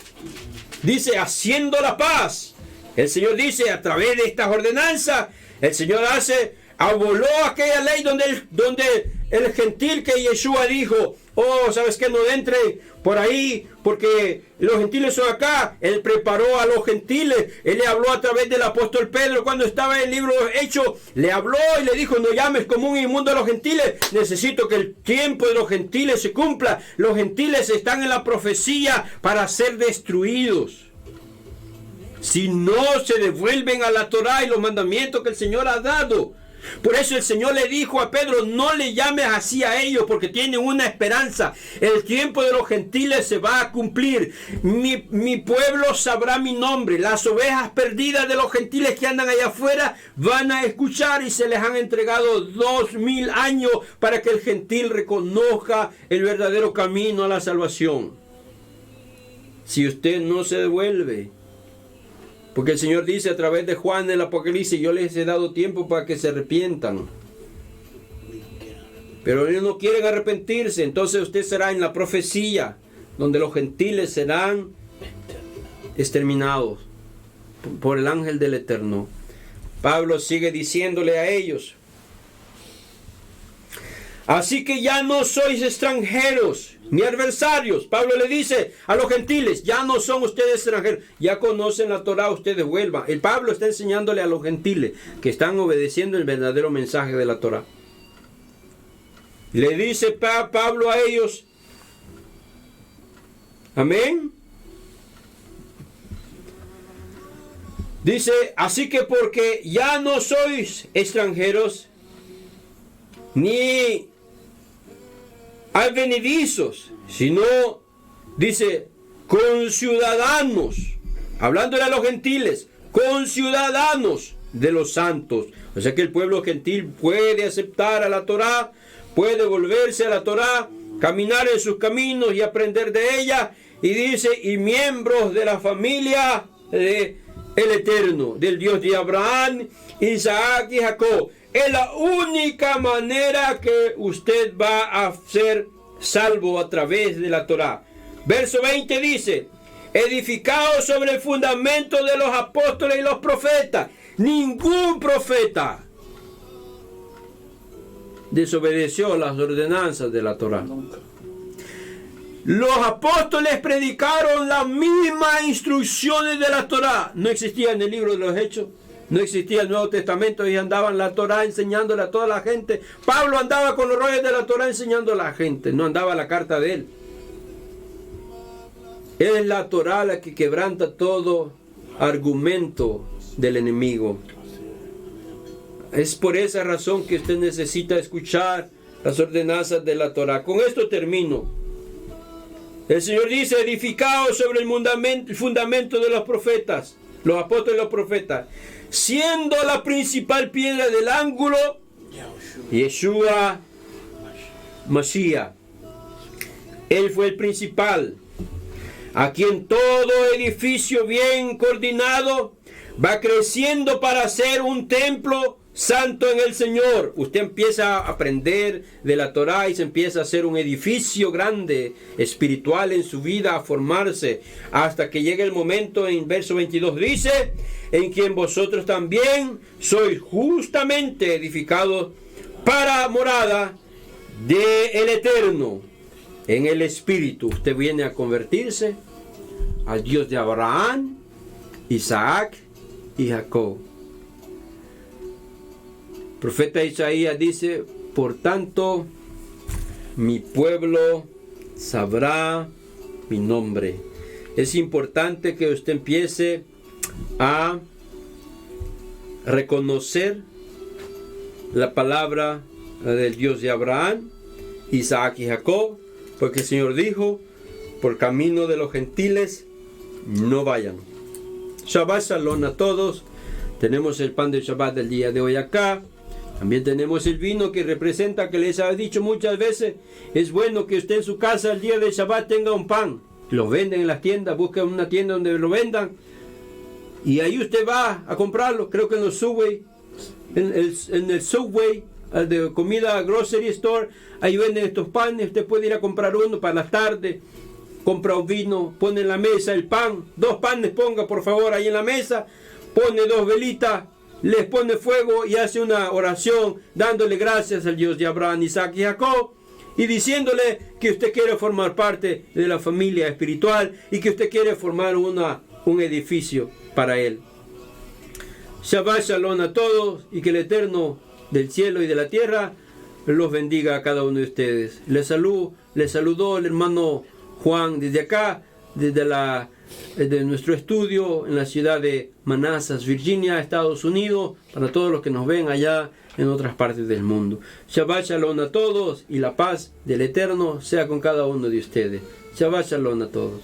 Dice: haciendo la paz. El Señor dice, a través de estas ordenanzas, el Señor aboló aquella ley donde el gentil que Yeshua dijo: oh, ¿sabes qué? No entre por ahí porque los gentiles son acá. Él preparó a los gentiles. Él le habló a través del apóstol Pedro cuando estaba en el libro Hechos. Le habló y le dijo: no llames como un inmundo a los gentiles. Necesito que el tiempo de los gentiles se cumpla. Los gentiles están en la profecía para ser destruidos si no se devuelven a la Torá y los mandamientos que el Señor ha dado. Por eso el Señor le dijo a Pedro: no le llames así a ellos, porque tienen una esperanza. El tiempo de los gentiles se va a cumplir. Mi pueblo sabrá mi nombre. Las ovejas perdidas de los gentiles que andan allá afuera van a escuchar, y se les han entregado 2000 años para que el gentil reconozca el verdadero camino a la salvación. Si usted no se devuelve, porque el Señor dice a través de Juan en el Apocalipsis: yo les he dado tiempo para que se arrepientan. Pero ellos no quieren arrepentirse. Entonces usted será en la profecía donde los gentiles serán exterminados por el ángel del Eterno. Pablo sigue diciéndole a ellos: así que ya no sois extranjeros ni adversarios. Pablo le dice a los gentiles: ya no son ustedes extranjeros, ya conocen la Torá, ustedes vuelvan. El Pablo está enseñándole a los gentiles que están obedeciendo el verdadero mensaje de la Torá. Le dice Pablo a ellos: Amén. Dice, así que porque ya no sois extranjeros, ni advenedizos, sino, dice, conciudadanos, hablándole a los gentiles, conciudadanos de los santos. O sea que el pueblo gentil puede aceptar a la Torá, puede volverse a la Torá, caminar en sus caminos y aprender de ella. Y dice, y miembros de la familia de el Eterno, del Dios de Abraham, Isaac y Jacob. Es la única manera que usted va a ser salvo a través de la Torá. Verso 20 dice, edificado sobre el fundamento de los apóstoles y los profetas. Ningún profeta desobedeció las ordenanzas de la Torá. Los apóstoles predicaron las mismas instrucciones de la Torá. No existía en el libro de los Hechos, no existía el Nuevo Testamento, y andaban la Torá enseñándole a toda la gente. Pablo andaba con los rollos de la Torá enseñando a la gente, no andaba la carta de él. Es la Torá la que quebranta todo argumento del enemigo. Es por esa razón que usted necesita escuchar las ordenanzas de la Torá. Con esto termino. El Señor dice, edificado sobre el fundamento de los profetas, los apóstoles y los profetas, siendo la principal piedra del ángulo, Yeshua Mashiach. Él fue el principal, a quien todo edificio bien coordinado va creciendo para ser un templo santo en el Señor. Usted empieza a aprender de la Torá y se empieza a hacer un edificio grande, espiritual en su vida, a formarse, hasta que llegue el momento, en verso 22 dice, en quien vosotros también sois justamente edificados para morada del Eterno en el Espíritu. Usted viene a convertirse al Dios de Abraham, Isaac y Jacob. El profeta Isaías dice, por tanto, mi pueblo sabrá mi nombre. Es importante que usted empiece a reconocer la palabra del Dios de Abraham, Isaac y Jacob, porque el Señor dijo, por camino de los gentiles no vayan. Shabbat Shalom a todos. Tenemos el pan de Shabbat del día de hoy acá. También tenemos el vino que representa, que les he dicho muchas veces, es bueno que usted en su casa el día de Shabbat tenga un pan. Lo venden en las tiendas, busca una tienda donde lo vendan. Y ahí usted va a comprarlo. Creo que en los Subway, en el Subway de comida grocery store, ahí venden estos panes. Usted puede ir a comprar uno para la tarde. Compra un vino, pone en la mesa el pan. 2 panes ponga por favor ahí en la mesa. Pone 2 velitas. Les pone fuego y hace una oración dándole gracias al Dios de Abraham, Isaac y Jacob, y diciéndole que usted quiere formar parte de la familia espiritual y que usted quiere formar un edificio para él. Shabbat Shalom a todos, y que el Eterno del cielo y de la tierra los bendiga a cada uno de ustedes. Les saludó el hermano Juan desde acá, desde nuestro estudio en la ciudad de Manassas, Virginia, Estados Unidos, para todos los que nos ven allá en otras partes del mundo. Shabbat Shalom a todos, y la paz del Eterno sea con cada uno de ustedes. Shabbat Shalom a todos.